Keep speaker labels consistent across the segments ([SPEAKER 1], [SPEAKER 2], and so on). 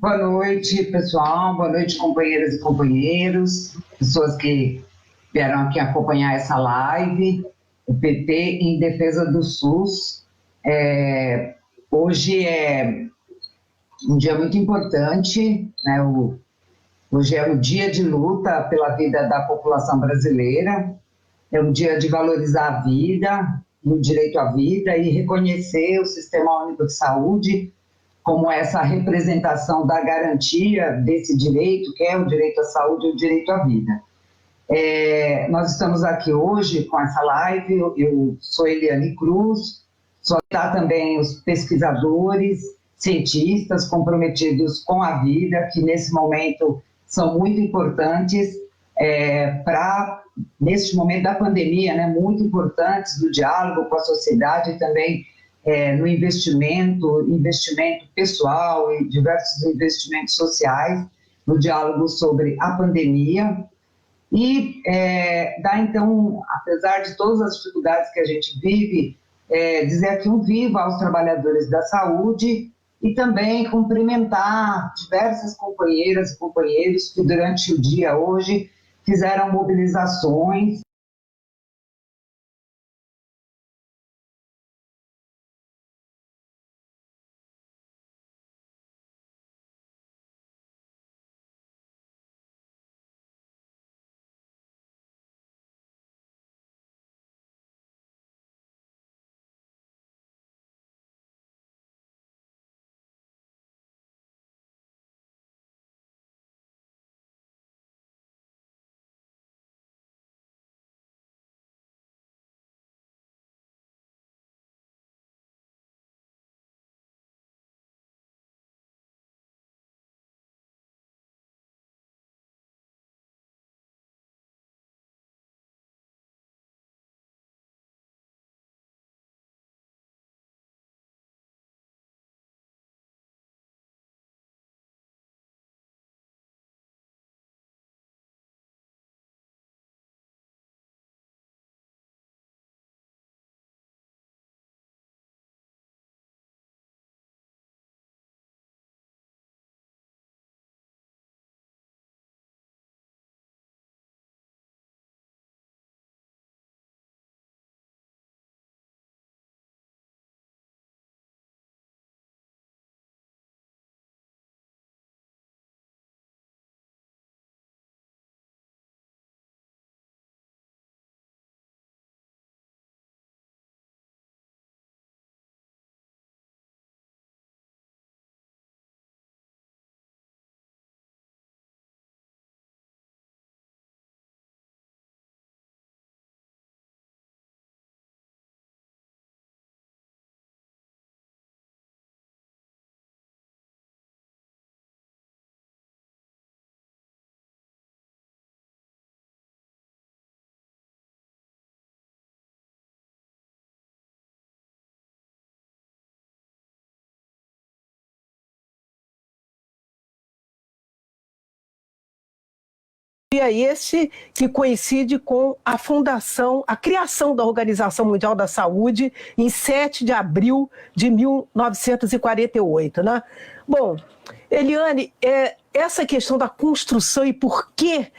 [SPEAKER 1] Boa noite, pessoal. Boa noite, companheiras e companheiros, pessoas que vieram aqui acompanhar essa live, o PT em defesa do SUS. Hoje é um dia muito importante, né? Hoje é o dia de luta pela vida da população brasileira, é um dia de valorizar a vida, o direito à vida e reconhecer o Sistema Único de Saúde como essa representação da garantia desse direito, que é o direito à saúde e o direito à vida. Nós estamos aqui hoje com essa live, eu sou Eliane Cruz, só está também os pesquisadores, cientistas comprometidos com a vida, que nesse momento são muito importantes neste momento da pandemia, né, muito importantes do diálogo com a sociedade e também no investimento pessoal e diversos investimentos sociais, no diálogo sobre a pandemia. E dá, então, apesar de todas as dificuldades que a gente vive, dizer aqui um viva aos trabalhadores da saúde e também cumprimentar diversas companheiras e companheiros que durante o dia hoje fizeram mobilizações.
[SPEAKER 2] Dia esse que coincide com a criação da Organização Mundial da Saúde em 7 de abril de 1948, né? Bom, Eliane, essa questão da construção e por que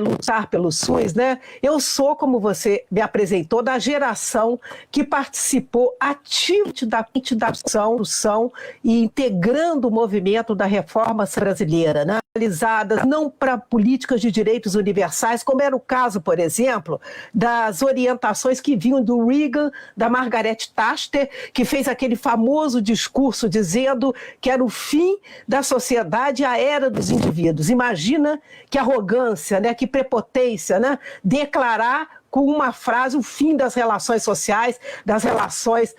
[SPEAKER 2] lutar pelo SUS, né? Eu sou, como você me apresentou, da geração que participou ativamente da construção e integrando o movimento da reforma brasileira, né? Realizadas não para políticas de direitos universais, como era o caso, por exemplo, das orientações que vinham do Reagan, da Margaret Thatcher, que fez aquele famoso discurso dizendo que era o fim da sociedade, a era dos indivíduos. Imagina que arrogância, né, que prepotência, né, declarar com uma frase o fim das relações sociais, das relações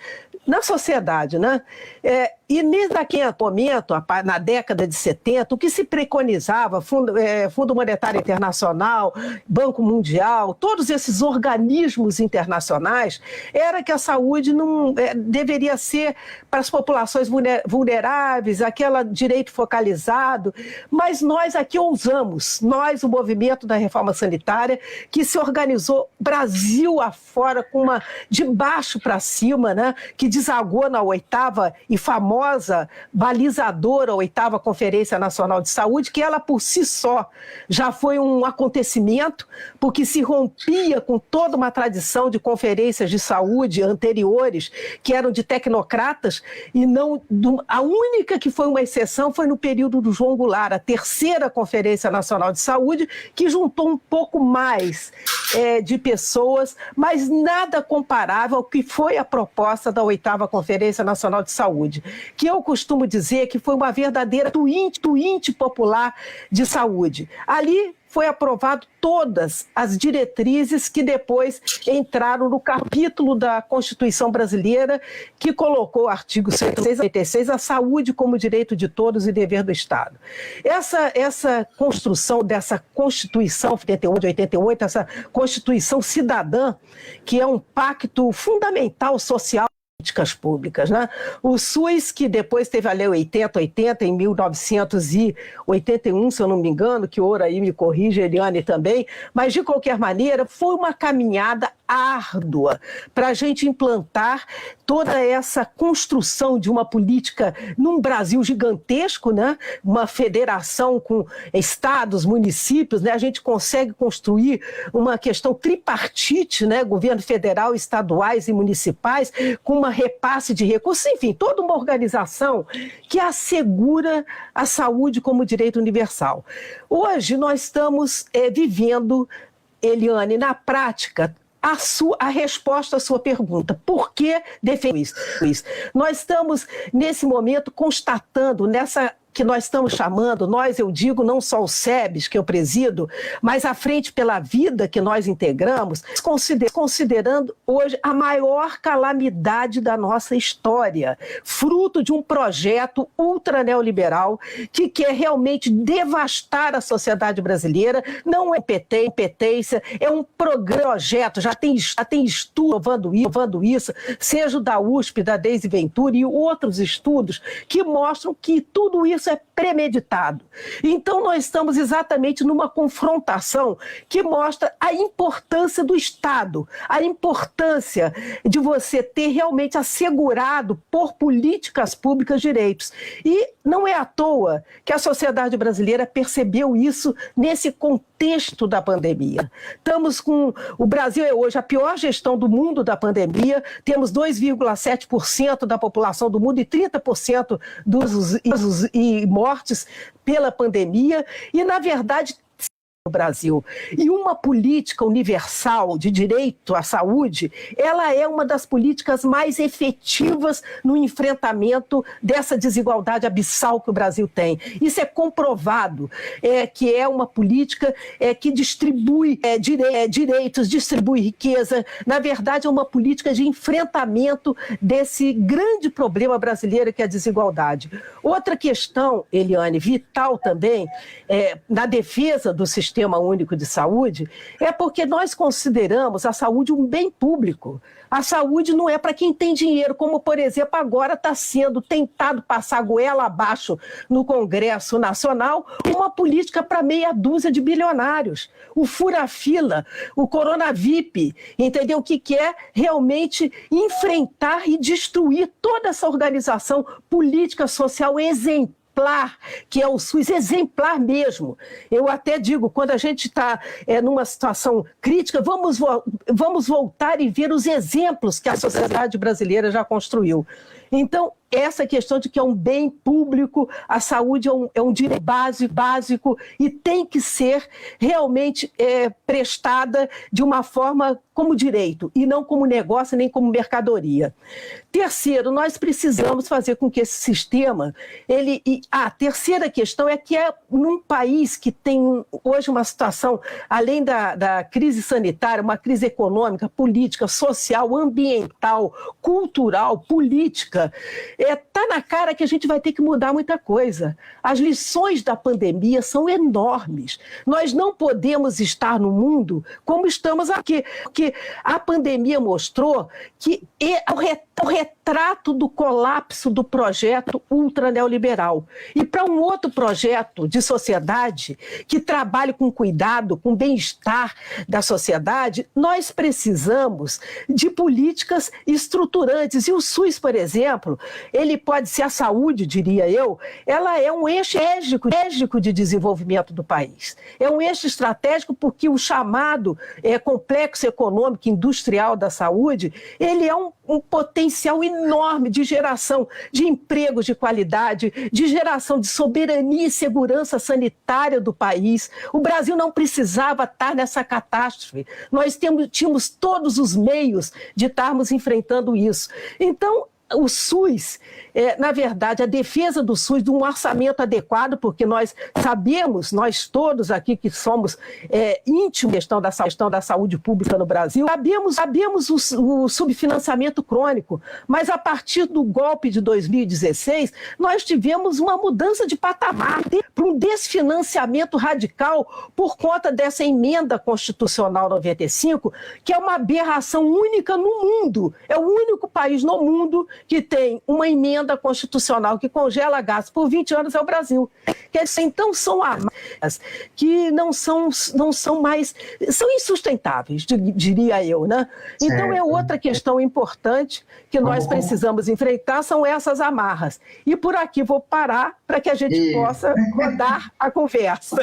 [SPEAKER 2] na sociedade, né? E naquele momento, na década de 70, o que se preconizava, Fundo Monetário Internacional, Banco Mundial, todos esses organismos internacionais, era que a saúde não deveria ser para as populações vulneráveis, aquele direito focalizado, mas nós aqui ousamos, nós, o movimento da reforma sanitária, que se organizou Brasil afora, de baixo para cima, né, que desagou na 8ª e famosa famosa balizadora, a 8ª Conferência Nacional de Saúde, que ela por si só já foi um acontecimento, porque se rompia com toda uma tradição de conferências de saúde anteriores, que eram de tecnocratas, e não a única que foi uma exceção foi no período do João Goulart, a 3ª Conferência Nacional de Saúde, que juntou um pouco mais de pessoas, mas nada comparável ao que foi a proposta da 8ª Conferência Nacional de Saúde, que eu costumo dizer que foi uma verdadeira tweet popular de saúde. Ali foi aprovado todas as diretrizes que depois entraram no capítulo da Constituição brasileira, que colocou o artigo 186, a saúde como direito de todos e dever do Estado. Essa construção dessa Constituição de 88, essa Constituição cidadã, que é um pacto fundamental social, políticas públicas, né? O SUS, que depois teve a Lei 8080 em 1981, se eu não me engano, que Oura aí me corrige, Eliane também, mas de qualquer maneira foi uma caminhada árdua para a gente implantar toda essa construção de uma política num Brasil gigantesco, né? Uma federação com estados, municípios, né? A gente consegue construir uma questão tripartite, né? Governo federal, estaduais e municipais, com uma repasse de recursos, enfim, toda uma organização que assegura a saúde como direito universal. Hoje nós estamos vivendo, Eliane, na prática, a resposta à sua pergunta. Por que defendo isso? Nós estamos, nesse momento, constatando nessa que nós estamos chamando, eu digo não só o SEBS, que eu presido, mas a Frente pela Vida, que nós integramos, considerando hoje a maior calamidade da nossa história, fruto de um projeto ultra-neoliberal que quer realmente devastar a sociedade brasileira. Não é competência, é um projeto, já tem estudo provando isso, seja o da USP, da Deise Ventura e outros estudos que mostram que tudo isso é premeditado. Então, nós estamos exatamente numa confrontação que mostra a importância do Estado, a importância de você ter realmente assegurado por políticas públicas direitos. E não é à toa que a sociedade brasileira percebeu isso nesse contexto da pandemia. O Brasil é hoje a pior gestão do mundo da pandemia, temos 2,7% da população do mundo e 30% dos e mortes pela pandemia, e na verdade no Brasil. E uma política universal de direito à saúde, ela é uma das políticas mais efetivas no enfrentamento dessa desigualdade abissal que o Brasil tem. Isso é comprovado, que é uma política que distribui direitos, distribui riqueza. Na verdade, é uma política de enfrentamento desse grande problema brasileiro que é a desigualdade. Outra questão, Eliane, vital também, na defesa do Sistema Único de Saúde, é porque nós consideramos a saúde um bem público. A saúde não é para quem tem dinheiro, como, por exemplo, agora está sendo tentado passar goela abaixo no Congresso Nacional uma política para meia dúzia de bilionários. O fura-fila, o Coronavip, entendeu? Que quer realmente enfrentar e destruir toda essa organização política social exemplar, que é o SUS, exemplar mesmo. Eu até digo, quando a gente está numa situação crítica, vamos voltar e ver os exemplos que a sociedade brasileira já construiu. Então, essa questão de que é um bem público, a saúde é um direito básico e tem que ser realmente prestada de uma forma como direito e não como negócio nem como mercadoria. Terceiro, nós precisamos fazer com que esse sistema... A terceira questão é que num país que tem hoje uma situação, além da crise sanitária, uma crise econômica, política, social, ambiental, cultural, política, está na cara que a gente vai ter que mudar muita coisa. As lições da pandemia são enormes. Nós não podemos estar no mundo como estamos aqui, porque a pandemia mostrou que o retrato retrato do colapso do projeto ultraneoliberal. E para um outro projeto de sociedade que trabalhe com cuidado, com bem-estar da sociedade, nós precisamos de políticas estruturantes. E o SUS, por exemplo, ele pode ser a saúde, diria eu, ela é um eixo estratégico de desenvolvimento do país. É um eixo estratégico porque o chamado complexo econômico e industrial da saúde, ele é um potencial enorme de geração de empregos de qualidade, de geração de soberania e segurança sanitária do país. O Brasil não precisava estar nessa catástrofe. Nós tínhamos todos os meios de estarmos enfrentando isso. Então, o SUS, na verdade, a defesa do SUS, de um orçamento adequado, porque nós sabemos, nós todos aqui que somos íntimos da questão da saúde pública no Brasil, sabemos o subfinanciamento crônico, mas a partir do golpe de 2016, nós tivemos uma mudança de patamar para um desfinanciamento radical por conta dessa emenda constitucional 95, que é uma aberração única no mundo. É o único país no mundo que tem uma emenda constitucional que congela gastos por 20 anos, é o Brasil. Quer dizer, então são amarras que não são mais, são insustentáveis, diria eu, né? Certo. Então é outra questão importante que nós precisamos enfrentar, são essas amarras. E por aqui vou parar para que a gente possa rodar a conversa.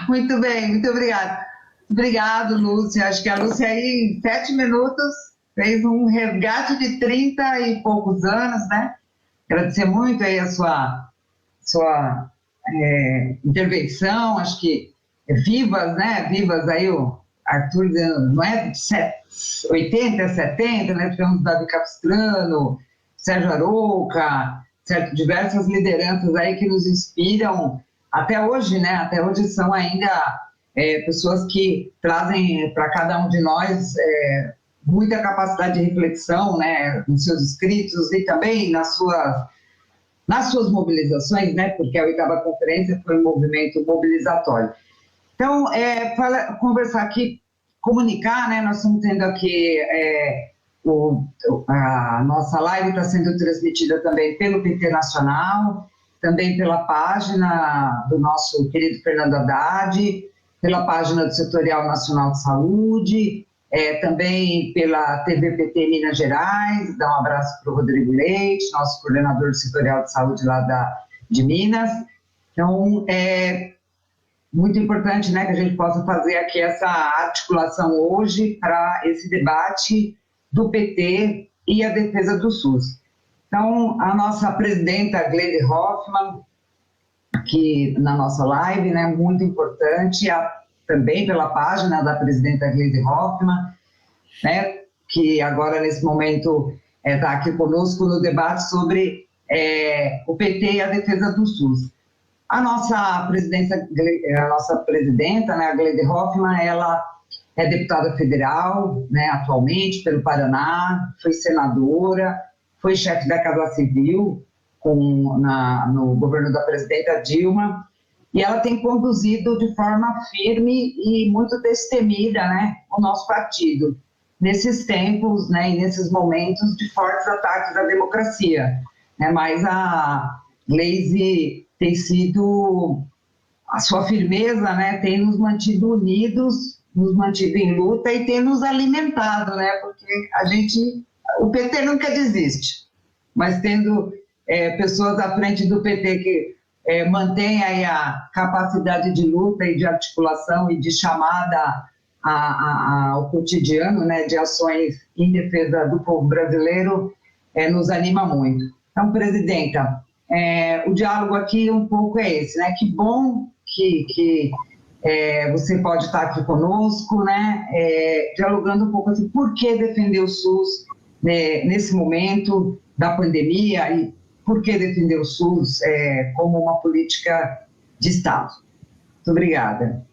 [SPEAKER 1] Muito bem, muito obrigada. Obrigado, Lúcia. Acho que a Lúcia aí, em 7 minutos, fez um resgate de 30 e poucos anos, né? Agradecer muito aí a sua intervenção, acho que vivas, né? Vivas aí o Arthur, não é? 80, 70, né? Tivemos Davi Capistrano, Sérgio Arouca, certo? Diversas lideranças aí que nos inspiram até hoje, né? Até hoje são ainda pessoas que trazem para cada um de nós muita capacidade de reflexão, né, nos seus escritos e também nas suas mobilizações, né, porque a 8ª conferência foi um movimento mobilizatório. Então, conversar aqui, comunicar, né, nós estamos tendo aqui, a nossa live está sendo transmitida também pelo PT Nacional, também pela página do nosso querido Fernando Haddad, pela página do Setorial Nacional de Saúde, também pela TV PT Minas Gerais. Dá um abraço para o Rodrigo Leite, nosso coordenador do Setorial de Saúde lá de Minas. Então, é muito importante, né, que a gente possa fazer aqui essa articulação hoje para esse debate do PT e a defesa do SUS. Então, a nossa presidenta Gleisi Hoffmann, aqui na nossa live, né, muito importante, também pela página da presidenta Gleisi Hoffmann, né, que agora, nesse momento, está aqui conosco no debate sobre o PT e a defesa do SUS. A nossa presidenta, né, a Gleisi Hoffmann, ela é deputada federal, né, atualmente, pelo Paraná, foi senadora, foi chefe da Casa Civil no governo da presidenta Dilma, e ela tem conduzido de forma firme e muito destemida, né, o nosso partido, nesses tempos, né, e nesses momentos de fortes ataques à democracia. Né, mas a Gleisi tem sido, a sua firmeza, né, tem nos mantido unidos, nos mantido em luta e tem nos alimentado, né, porque o PT nunca desiste, mas tendo pessoas à frente do PT que mantém aí a capacidade de luta e de articulação e de chamada ao cotidiano, né, de ações em defesa do povo brasileiro, nos anima muito. Então, presidenta, o diálogo aqui um pouco é esse, né? Que bom que você pode estar aqui conosco, né? Dialogando um pouco assim, por que defender o SUS nesse momento da pandemia e por que defender o SUS como uma política de Estado. Muito obrigada.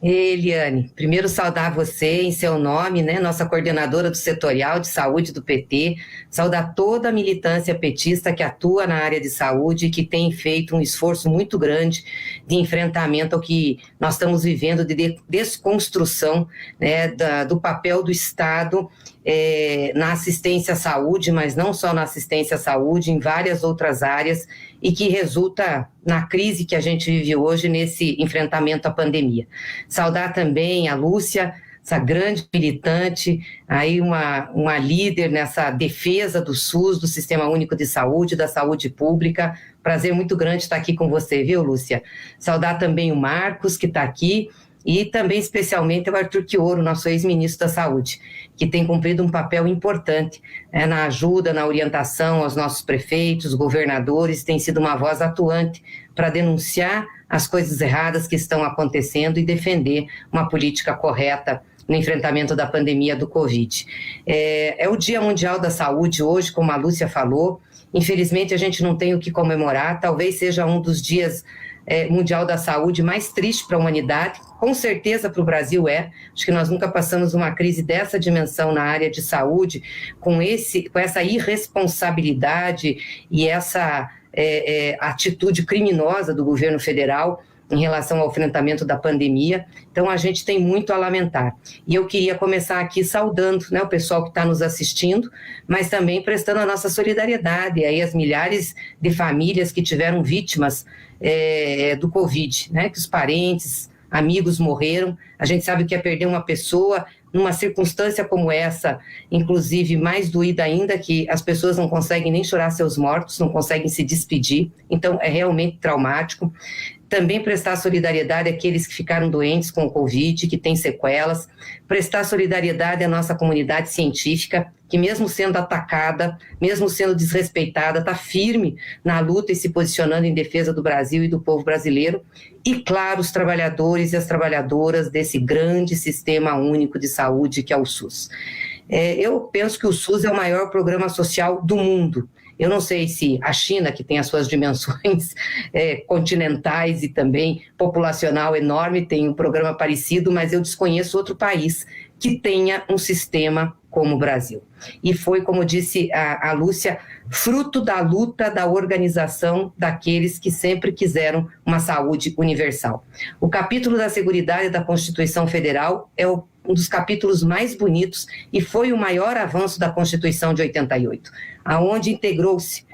[SPEAKER 3] Eliane, primeiro saudar você em seu nome, né, nossa coordenadora do setorial de saúde do PT, saudar toda a militância petista que atua na área de saúde e que tem feito um esforço muito grande de enfrentamento ao que nós estamos vivendo, de desconstrução, né, do papel do Estado na assistência à saúde, mas não só na assistência à saúde, em várias outras áreas, e que resulta na crise que a gente vive hoje nesse enfrentamento à pandemia. Saudar também a Lúcia, essa grande militante, aí uma líder nessa defesa do SUS, do Sistema Único de Saúde, da saúde pública. Prazer muito grande estar aqui com você, viu, Lúcia? Saudar também o Marcos, que está aqui, e também especialmente o Arthur Quioro, nosso ex-ministro da Saúde, que tem cumprido um papel importante na ajuda, na orientação aos nossos prefeitos, governadores, tem sido uma voz atuante para denunciar as coisas erradas que estão acontecendo e defender uma política correta no enfrentamento da pandemia do Covid. É o Dia Mundial da Saúde hoje, como a Lúcia falou. Infelizmente, a gente não tem o que comemorar, talvez seja um dos dias Mundial da Saúde mais triste para a humanidade, com certeza para o Brasil acho que nós nunca passamos uma crise dessa dimensão na área de saúde, com essa irresponsabilidade e essa atitude criminosa do governo federal em relação ao enfrentamento da pandemia. Então, a gente tem muito a lamentar. E eu queria começar aqui saudando, né, o pessoal que está nos assistindo, mas também prestando a nossa solidariedade aí às milhares de famílias que tiveram vítimas do Covid, né, que os parentes, amigos morreram. A gente sabe o que é perder uma pessoa numa circunstância como essa, inclusive mais doída ainda, que as pessoas não conseguem nem chorar seus mortos, não conseguem se despedir. Então, é realmente traumático. Também prestar solidariedade àqueles que ficaram doentes com o Covid, que têm sequelas. Prestar solidariedade à nossa comunidade científica, que mesmo sendo atacada, mesmo sendo desrespeitada, está firme na luta e se posicionando em defesa do Brasil e do povo brasileiro. E, claro, os trabalhadores e as trabalhadoras desse grande sistema único de saúde que é o SUS. Eu penso que o SUS é o maior programa social do mundo. Eu não sei se a China, que tem as suas dimensões continentais e também populacional enorme, tem um programa parecido, mas eu desconheço outro país que tenha um sistema como o Brasil. E foi, como disse a Lúcia, fruto da luta, da organização daqueles que sempre quiseram uma saúde universal. O capítulo da Seguridade da Constituição Federal é um dos capítulos mais bonitos e foi o maior avanço da Constituição de 88, aonde integrou-se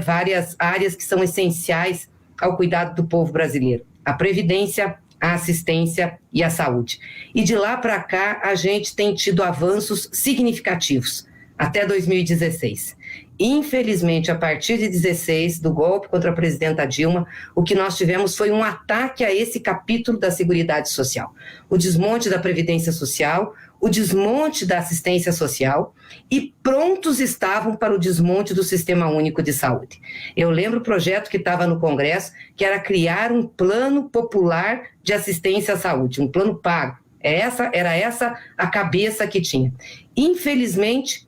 [SPEAKER 3] várias áreas que são essenciais ao cuidado do povo brasileiro: a previdência, a assistência e a saúde. E de lá para cá, a gente tem tido avanços significativos, até 2016. Infelizmente, a partir de 2016, do golpe contra a presidenta Dilma, o que nós tivemos foi um ataque a esse capítulo da Seguridade Social. O desmonte da Previdência Social, o desmonte da assistência social, e prontos estavam para o desmonte do Sistema Único de Saúde. Eu lembro o projeto que estava no Congresso, que era criar um plano popular de assistência à saúde, um plano pago. Era essa a cabeça que tinha. Infelizmente,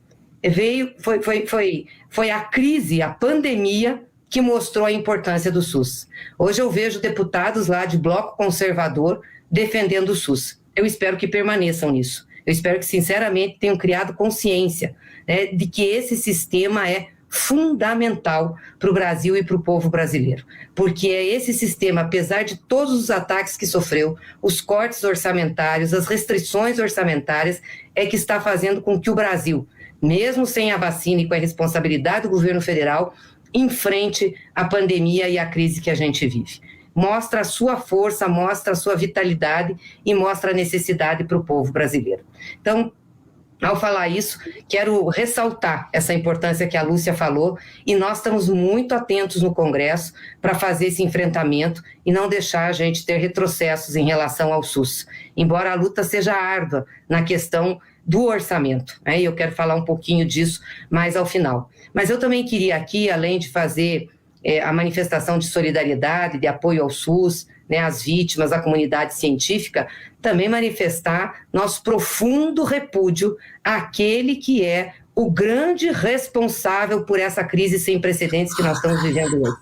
[SPEAKER 3] foi a crise, a pandemia, que mostrou a importância do SUS. Hoje eu vejo deputados lá de bloco conservador defendendo o SUS. Eu espero que permaneçam nisso. Eu espero que, sinceramente, tenham criado consciência, né, de que esse sistema é fundamental para o Brasil e para o povo brasileiro. Porque é esse sistema, apesar de todos os ataques que sofreu, os cortes orçamentários, as restrições orçamentárias, é que está fazendo com que o Brasil, mesmo sem a vacina e com a responsabilidade do governo federal, enfrente a pandemia e a crise que a gente vive. Mostra a sua força, mostra a sua vitalidade e mostra a necessidade para o povo brasileiro. Então, ao falar isso, quero ressaltar essa importância que a Lúcia falou, e nós estamos muito atentos no Congresso para fazer esse enfrentamento e não deixar a gente ter retrocessos em relação ao SUS, embora a luta seja árdua na questão do orçamento, né? E eu quero falar um pouquinho disso mais ao final. Mas eu também queria aqui, além de fazer a manifestação de solidariedade, de apoio ao SUS, né, às vítimas, à comunidade científica, também manifestar nosso profundo repúdio àquele que é o grande responsável por essa crise sem precedentes que nós estamos vivendo hoje.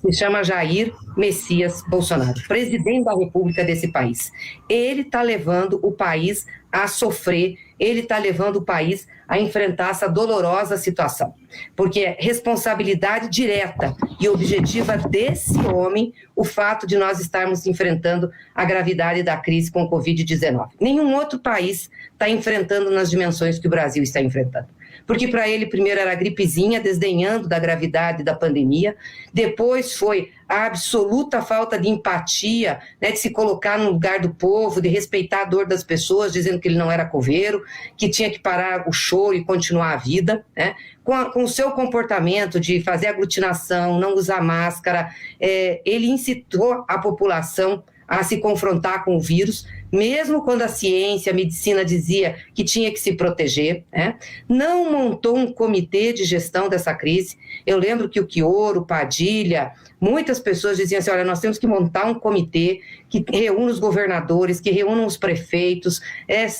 [SPEAKER 3] se chama Jair Messias Bolsonaro, presidente da República desse país. Ele está levando o país a sofrer, ele está levando o país a enfrentar essa dolorosa situação, porque é responsabilidade direta e objetiva desse homem o fato de nós estarmos enfrentando a gravidade da crise com o Covid-19. Nenhum outro país está enfrentando nas dimensões que o Brasil está enfrentando. Porque para ele primeiro era a gripezinha, desdenhando da gravidade da pandemia, depois foi a absoluta falta de empatia, né, de se colocar no lugar do povo, de respeitar a dor das pessoas, dizendo que ele não era coveiro, que tinha que parar o choro e continuar a vida, né? Com o seu comportamento de fazer aglutinação, não usar máscara, ele incitou a população a se confrontar com o vírus, mesmo quando a ciência, a medicina dizia que tinha que se proteger, né? Não montou um comitê de gestão dessa crise. Eu lembro que o Chioro, Padilha, muitas pessoas diziam assim, olha, nós temos que montar um comitê que reúna os governadores, que reúna os prefeitos,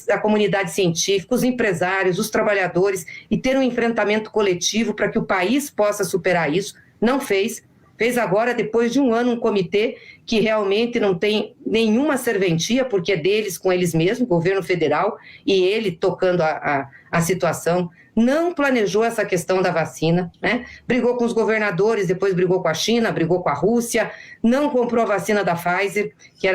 [SPEAKER 3] a comunidade científica, os empresários, os trabalhadores, e ter um enfrentamento coletivo para que o país possa superar isso. Não fez. Fez agora, depois de um ano, um comitê que realmente não tem nenhuma serventia, porque é deles com eles mesmos, governo federal, e ele tocando a situação. Não planejou essa questão da vacina, né? Brigou com os governadores, depois brigou com a China, brigou com a Rússia, não comprou a vacina da Pfizer, que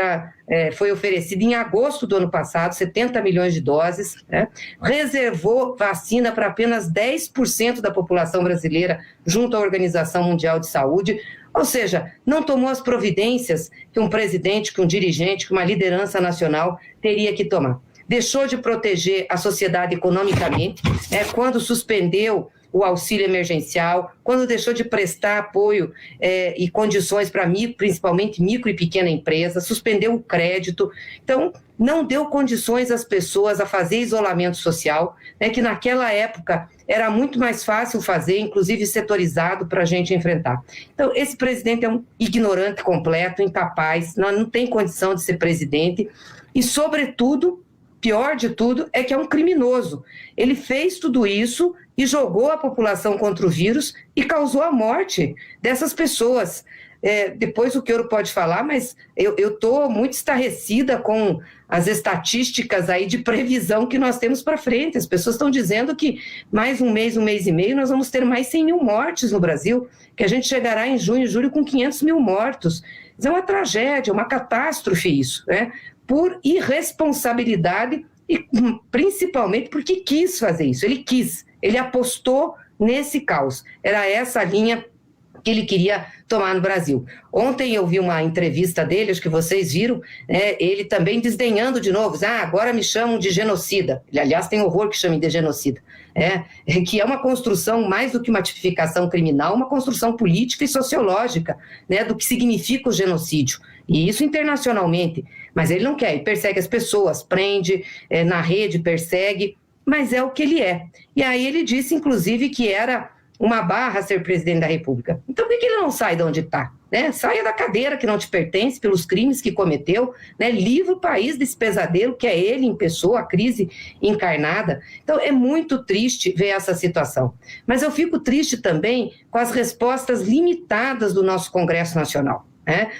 [SPEAKER 3] foi oferecida em agosto do ano passado, 70 milhões de doses, né? Reservou vacina para apenas 10% da população brasileira junto à Organização Mundial de Saúde, ou seja, não tomou as providências que um presidente, que um dirigente, que uma liderança nacional teria que tomar. Deixou de proteger a sociedade economicamente, quando suspendeu o auxílio emergencial, quando deixou de prestar apoio e condições para principalmente micro e pequena empresa, suspendeu o crédito. Então, não deu condições às pessoas a fazer isolamento social, né, que naquela época era muito mais fácil fazer, inclusive setorizado, para a gente enfrentar. Então, esse presidente é um ignorante completo, incapaz, não tem condição de ser presidente e, sobretudo, pior de tudo, é que é um criminoso. Ele fez tudo isso e jogou a população contra o vírus e causou a morte dessas pessoas. Depois o Chioro pode falar, mas eu estou muito estarrecida com as estatísticas aí de previsão que nós temos para frente. As pessoas estão dizendo que mais um mês e meio, nós vamos ter mais 100 mil mortes no Brasil, que a gente chegará em junho e julho com 500 mil mortos. Isso é uma tragédia, uma catástrofe isso, né? Por irresponsabilidade e principalmente porque quis fazer isso. Ele apostou nesse caos. Era essa a linha que ele queria tomar no Brasil. Ontem eu vi uma entrevista dele, acho que vocês viram, ele também desdenhando de novo, agora me chamam de genocida. Ele, aliás, tem horror que chamem de genocida. Que é uma construção, mais do que uma tipificação criminal, uma construção política e sociológica, né, do que significa o genocídio. E isso internacionalmente. Mas ele não quer, ele persegue as pessoas, prende, na rede persegue, mas é o que ele é. E aí ele disse, inclusive, que era uma barra ser presidente da República. Então por que ele não sai de onde está? Saia da cadeira que não te pertence pelos crimes que cometeu, livre o país desse pesadelo que é ele em pessoa, a crise encarnada. Então é muito triste ver essa situação. Mas eu fico triste também com as respostas limitadas do nosso Congresso Nacional.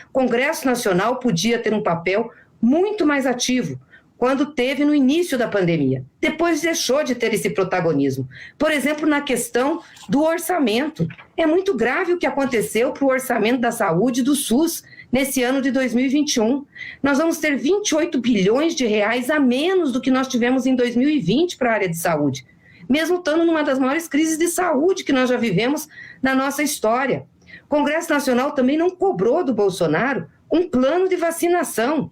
[SPEAKER 3] O Congresso Nacional podia ter um papel muito mais ativo quando teve no início da pandemia. Depois deixou de ter esse protagonismo. Por exemplo, na questão do orçamento. É muito grave o que aconteceu para o orçamento da saúde do SUS nesse ano de 2021. Nós vamos ter 28 bilhões de reais a menos do que nós tivemos em 2020 para a área de saúde, mesmo estando numa das maiores crises de saúde que nós já vivemos na nossa história. O Congresso Nacional também não cobrou do Bolsonaro um plano de vacinação.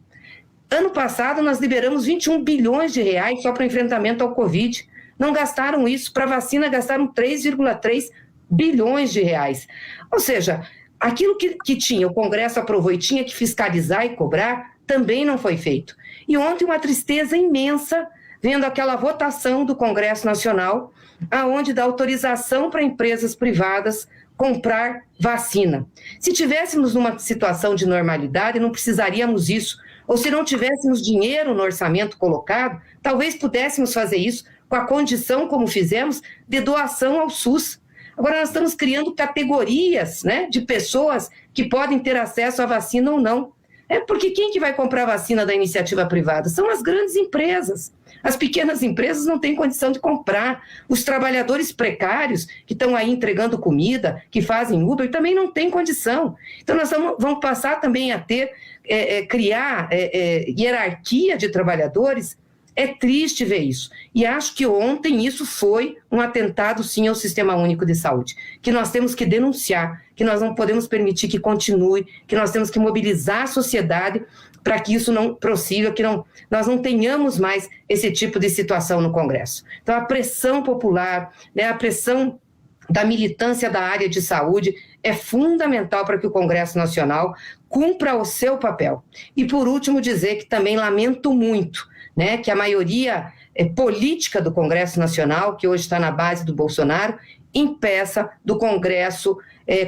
[SPEAKER 3] Ano passado, nós liberamos 21 bilhões de reais só para o enfrentamento ao Covid. Não gastaram isso. Para vacina, gastaram 3,3 bilhões de reais. Ou seja, aquilo que tinha, o Congresso aprovou e tinha que fiscalizar e cobrar, também não foi feito. E ontem uma tristeza imensa, vendo aquela votação do Congresso Nacional, aonde dá autorização para empresas privadas comprar vacina. Se tivéssemos numa situação de normalidade, não precisaríamos isso. Ou se não tivéssemos dinheiro no orçamento colocado, talvez pudéssemos fazer isso com a condição, como fizemos, de doação ao SUS. Agora nós estamos criando categorias, né, de pessoas que podem ter acesso à vacina ou não. Porque quem que vai comprar a vacina da iniciativa privada? São as grandes empresas. As pequenas empresas não têm condição de comprar. Os trabalhadores precários que estão aí entregando comida, que fazem Uber, também não têm condição. Então nós vamos passar também a criar hierarquia de trabalhadores. É triste ver isso. E acho que ontem isso foi um atentado, sim, ao Sistema Único de Saúde, que nós temos que denunciar, que nós não podemos permitir que continue, que nós temos que mobilizar a sociedade para que isso não prossiga, que nós não tenhamos mais esse tipo de situação no Congresso. Então, a pressão popular, né, a pressão da militância da área de saúde é fundamental para que o Congresso Nacional cumpra o seu papel. E, por último, dizer que também lamento muito, né, que a maioria política do Congresso Nacional, que hoje está na base do Bolsonaro, impeça do Congresso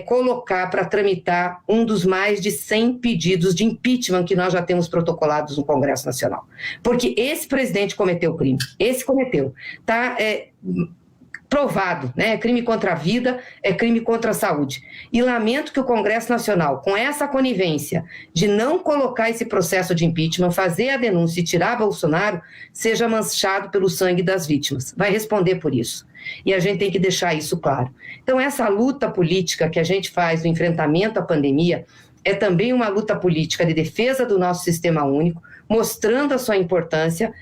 [SPEAKER 3] colocar para tramitar um dos mais de 100 pedidos de impeachment que nós já temos protocolados no Congresso Nacional. Porque esse presidente cometeu crime, esse cometeu. Está provado, né? É crime contra a vida, é crime contra a saúde. E lamento que o Congresso Nacional, com essa conivência de não colocar esse processo de impeachment, fazer a denúncia e tirar Bolsonaro, seja manchado pelo sangue das vítimas. Vai responder por isso. E a gente tem que deixar isso claro. Então, essa luta política que a gente faz no enfrentamento à pandemia é também uma luta política de defesa do nosso sistema único, mostrando a sua importância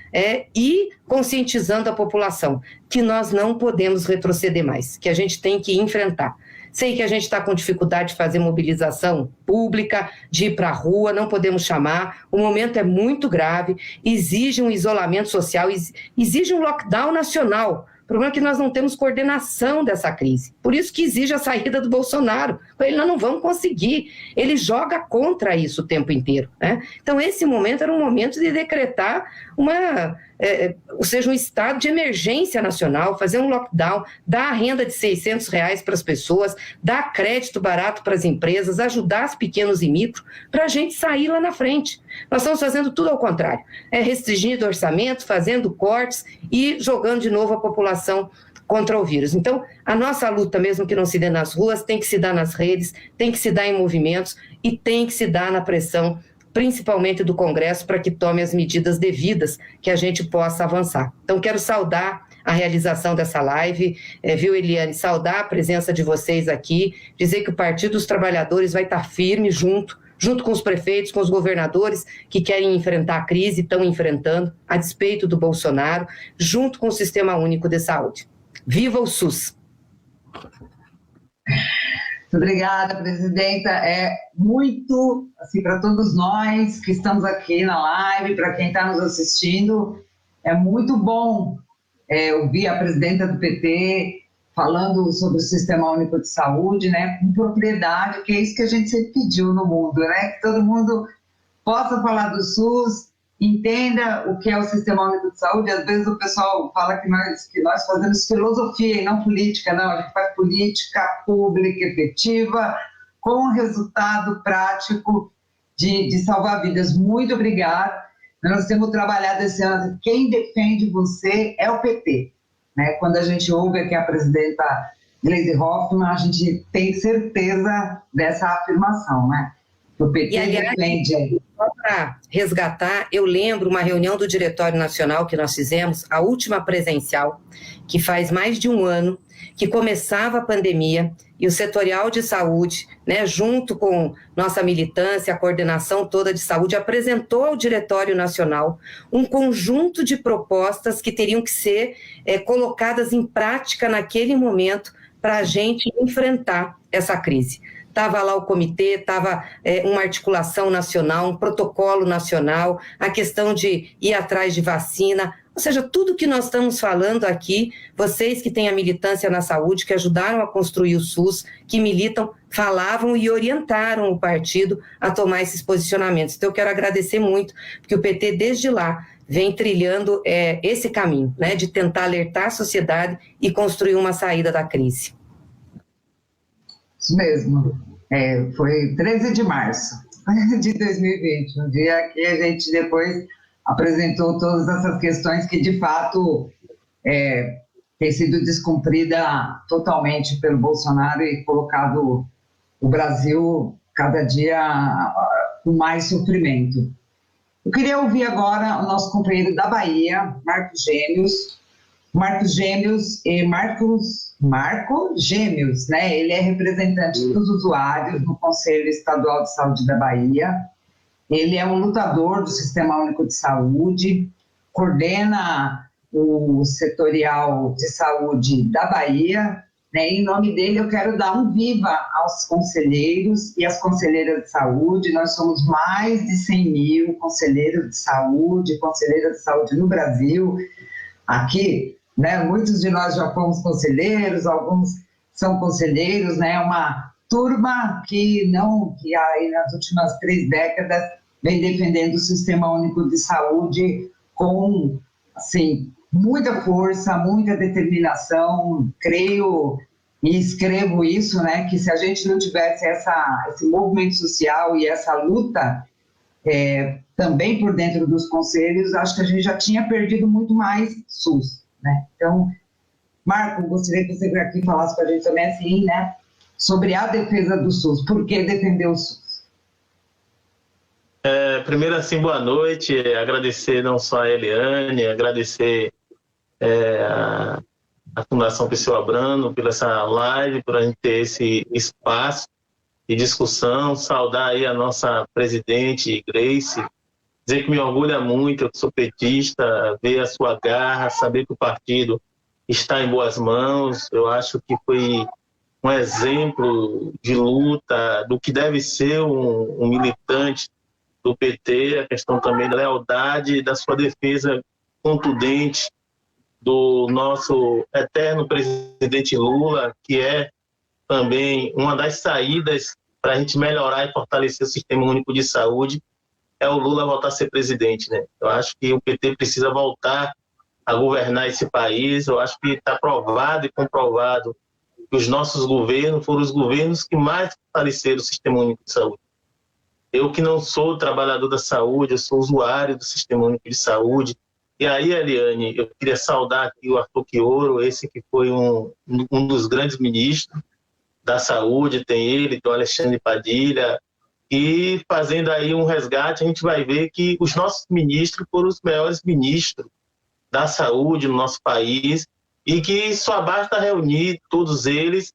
[SPEAKER 3] e conscientizando a população que nós não podemos retroceder mais, que a gente tem que enfrentar. Sei que a gente está com dificuldade de fazer mobilização pública, de ir para a rua, não podemos chamar, o momento é muito grave, exige um isolamento social, exige um lockdown nacional. O problema é que nós não temos coordenação dessa crise. Por isso que exige a saída do Bolsonaro. Com ele nós não vamos conseguir. Ele joga contra isso o tempo inteiro, né? Então, esse momento era um momento de decretar um estado de emergência nacional, fazer um lockdown, dar a renda de R$600 para as pessoas, dar crédito barato para as empresas, ajudar os pequenos e micros, para a gente sair lá na frente. Nós estamos fazendo tudo ao contrário. Restringindo o orçamento, fazendo cortes e jogando de novo a população contra o vírus. Então, a nossa luta, mesmo que não se dê nas ruas, tem que se dar nas redes, tem que se dar em movimentos e tem que se dar na pressão, principalmente do Congresso, para que tome as medidas devidas que a gente possa avançar. Então, quero saudar a realização dessa live, viu, Eliane? Saudar a presença de vocês aqui, dizer que o Partido dos Trabalhadores vai estar firme junto com os prefeitos, com os governadores que querem enfrentar a crise, estão enfrentando, a despeito do Bolsonaro, junto com o Sistema Único de Saúde. Viva o SUS!
[SPEAKER 1] Obrigada, presidenta. É muito, assim, para todos nós que estamos aqui na live, para quem está nos assistindo, é muito bom ouvir a presidenta do PT falando sobre o Sistema Único de Saúde, né, com propriedade, que é isso que a gente sempre pediu no mundo, né, que todo mundo possa falar do SUS, entenda o que é o Sistema Único de Saúde. Às vezes o pessoal fala que nós fazemos filosofia e não política. Não, a gente faz política pública efetiva com resultado prático de salvar vidas. Muito obrigada. Nós temos trabalhado esse ano. Quem defende você é o PT. Né? Quando a gente ouve aqui a presidenta Gleisi Hoffmann, a gente tem certeza dessa afirmação, né? O PT defende.
[SPEAKER 3] Só para resgatar, eu lembro uma reunião do Diretório Nacional que nós fizemos, a última presencial, que faz mais de um ano, que começava a pandemia, e o setorial de saúde, né, junto com nossa militância, a coordenação toda de saúde, apresentou ao Diretório Nacional um conjunto de propostas que teriam que ser colocadas em prática naquele momento para a gente enfrentar essa crise. Estava lá o comitê, estava uma articulação nacional, um protocolo nacional, a questão de ir atrás de vacina, ou seja, tudo que nós estamos falando aqui, vocês que têm a militância na saúde, que ajudaram a construir o SUS, que militam, falavam e orientaram o partido a tomar esses posicionamentos. Então eu quero agradecer muito, porque o PT desde lá vem trilhando esse caminho, né, de tentar alertar a sociedade e construir uma saída da crise.
[SPEAKER 1] Isso mesmo. Foi 13 de março de 2020, um dia que a gente depois apresentou todas essas questões que, de fato, tem sido descumprida totalmente pelo Bolsonaro e colocado o Brasil cada dia com mais sofrimento. Eu queria ouvir agora o nosso companheiro da Bahia, Marco Gêmeos. Marco Gêmeos, né? Ele é representante dos usuários no Conselho Estadual de Saúde da Bahia. Ele é um lutador do Sistema Único de Saúde, coordena o Setorial de Saúde da Bahia, né? Em nome dele, eu quero dar um viva aos conselheiros e às conselheiras de saúde. Nós somos mais de 100 mil conselheiras de saúde no Brasil. Aqui, né? Muitos de nós já fomos conselheiros, alguns são conselheiros, né? Uma turma que aí nas últimas 3 décadas vem defendendo o Sistema Único de Saúde com, assim, muita força, muita determinação. Creio e escrevo isso, né, que se a gente não tivesse esse movimento social e essa luta também por dentro dos conselhos, acho que a gente já tinha perdido muito mais SUS, né? Então, Marco, gostaria que você aqui falasse para a gente também assim, né, sobre a defesa do SUS. Por que defender o SUS?
[SPEAKER 4] Primeiro, assim, boa noite. Agradecer não só a Eliane, agradecer a Fundação Perseu Abramo por essa live, por a gente ter esse espaço de discussão, saudar aí a nossa presidente, Gleice, dizer que me orgulha muito, eu sou petista, ver a sua garra, saber que o partido está em boas mãos. Eu acho que foi um exemplo de luta do que deve ser um militante do PT, a questão também da lealdade, da sua defesa contundente do nosso eterno presidente Lula, que é também uma das saídas para a gente melhorar e fortalecer o Sistema Único de Saúde, é o Lula voltar a ser presidente, né? Eu acho que o PT precisa voltar a governar esse país. Eu acho que está provado e comprovado que os nossos governos foram os governos que mais fortaleceram o Sistema Único de Saúde. Eu que não sou trabalhador da saúde, eu sou usuário do Sistema Único de Saúde. E aí, Eliane, eu queria saudar aqui o Arthur Quioro, esse que foi um dos grandes ministros da saúde, tem ele, tem o Alexandre Padilha, e fazendo aí um resgate, a gente vai ver que os nossos ministros foram os melhores ministros da saúde no nosso país, e que só basta reunir todos eles,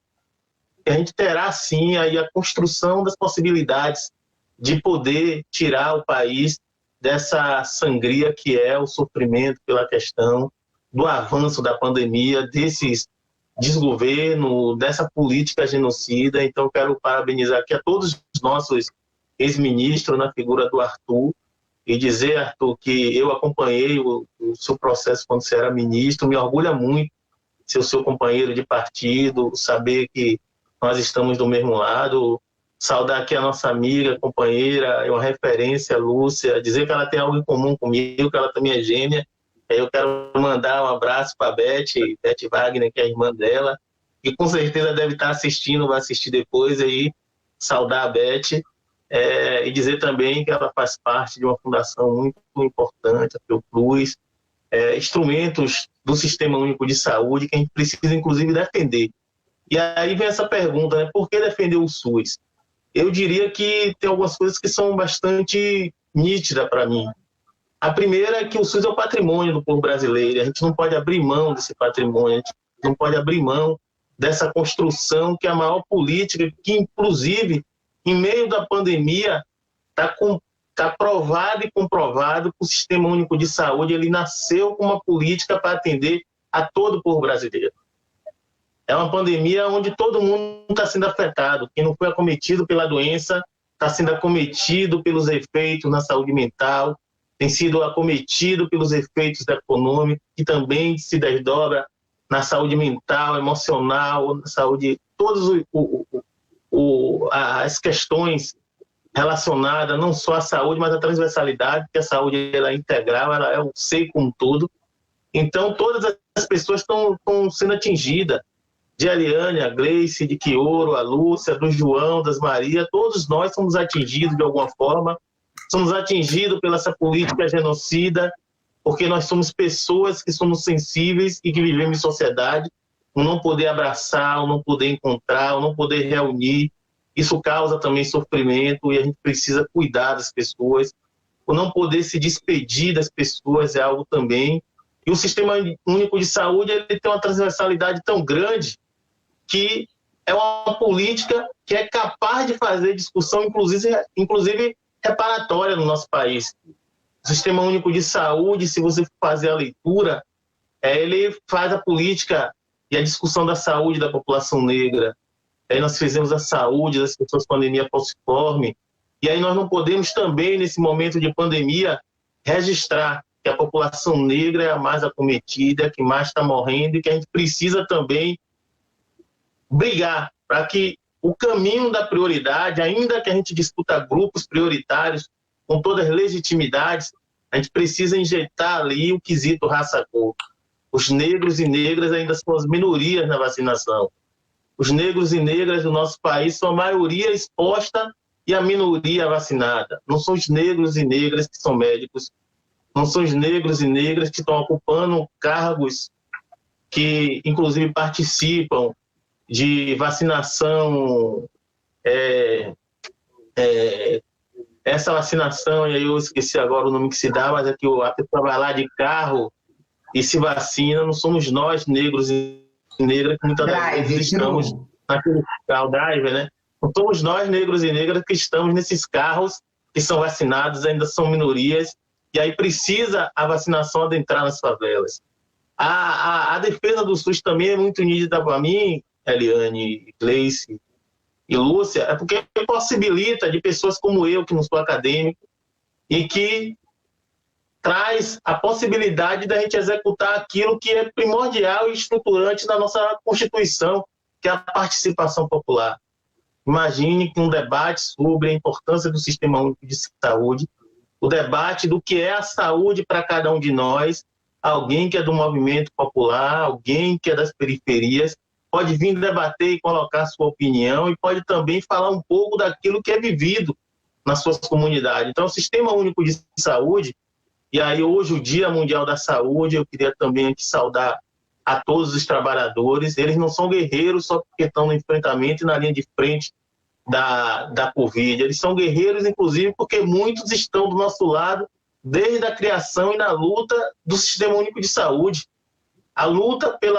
[SPEAKER 4] e a gente terá sim aí a construção das possibilidades de poder tirar o país dessa sangria que é o sofrimento pela questão do avanço da pandemia, desses desgoverno, dessa política genocida. Então, quero parabenizar aqui a todos os nossos ex-ministros na figura do Arthur e dizer, Arthur, que eu acompanhei o seu processo quando você era ministro, me orgulha muito ser o seu companheiro de partido, saber que nós estamos do mesmo lado. Saudar aqui a nossa amiga, companheira, é uma referência, Lúcia, dizer que ela tem algo em comum comigo, que ela também é gêmea. Eu quero mandar um abraço para a Beth Wagner, que é a irmã dela, que com certeza deve estar assistindo, vai assistir depois, aí saudar a Beth, e dizer também que ela faz parte de uma fundação muito importante, a Fiocruz, instrumentos do Sistema Único de Saúde que a gente precisa, inclusive, defender. E aí vem essa pergunta, né? Por que defender o SUS? Eu diria que tem algumas coisas que são bastante nítidas para mim. A primeira é que o SUS é o patrimônio do povo brasileiro. A gente não pode abrir mão desse patrimônio, a gente não pode abrir mão dessa construção que é a maior política, que inclusive, em meio da pandemia, está provado e comprovado que o Sistema Único de Saúde ele nasceu com uma política para atender a todo o povo brasileiro. É uma pandemia onde todo mundo está sendo afetado. Quem não foi acometido pela doença está sendo acometido pelos efeitos na saúde mental, tem sido acometido pelos efeitos econômicos, que também se desdobra na saúde mental, emocional, na saúde, todas as questões relacionadas não só à saúde, mas à transversalidade, porque a saúde ela é integral, ela é o ser como todo. Então, todas as pessoas estão sendo atingidas. De Eliane, a Gleice, de Quioro, a Lúcia, do João, das Maria, todos nós somos atingidos de alguma forma, somos atingidos pela essa política genocida porque nós somos pessoas que somos sensíveis e que vivemos em sociedade. O não poder abraçar, o não poder encontrar, o não poder reunir, isso causa também sofrimento e a gente precisa cuidar das pessoas. O não poder se despedir das pessoas é algo também. E o Sistema Único de Saúde ele tem uma transversalidade tão grande que é uma política que é capaz de fazer discussão, inclusive reparatória no nosso país. O Sistema Único de Saúde, se você fazer a leitura, ele faz a política e a discussão da saúde da população negra. Aí nós fizemos a saúde das pessoas com anemia falciforme. E aí nós não podemos também, nesse momento de pandemia, registrar que a população negra é a mais acometida, que mais está morrendo e que a gente precisa também brigar para que o caminho da prioridade, ainda que a gente discuta grupos prioritários com todas as legitimidades, a gente precisa injetar ali o quesito raça-cor. Os negros e negras ainda são as minorias na vacinação. Os negros e negras do nosso país são a maioria exposta e a minoria vacinada. Não são os negros e negras que são médicos, não são os negros e negras que estão ocupando cargos que, inclusive, participam de vacinação, essa vacinação, e aí eu esqueci agora o nome que se dá, mas é que a pessoa vai lá de carro e se vacina. Não somos nós, negros e negras, que muitas vezes estamos naquele carro driver, né? Não somos nós, negros e negras, que estamos nesses carros que são vacinados, ainda são minorias, e aí precisa a vacinação adentrar nas favelas. A defesa do SUS também é muito nítida para mim, Eliane, Gleice e Lúcia, é porque possibilita de pessoas como eu, que não sou acadêmico, e que traz a possibilidade da gente executar aquilo que é primordial e estruturante da nossa Constituição, que é a participação popular. Imagine que um debate sobre a importância do Sistema Único de Saúde, o debate do que é a saúde para cada um de nós, alguém que é do movimento popular, alguém que é das periferias, pode vir debater e colocar sua opinião e pode também falar um pouco daquilo que é vivido nas suas comunidades. Então, o Sistema Único de Saúde, e aí hoje o Dia Mundial da Saúde, eu queria também aqui saudar a todos os trabalhadores. Eles não são guerreiros só porque estão no enfrentamento e na linha de frente da Covid. Eles são guerreiros, inclusive, porque muitos estão do nosso lado desde a criação e na luta do Sistema Único de Saúde. A luta pelo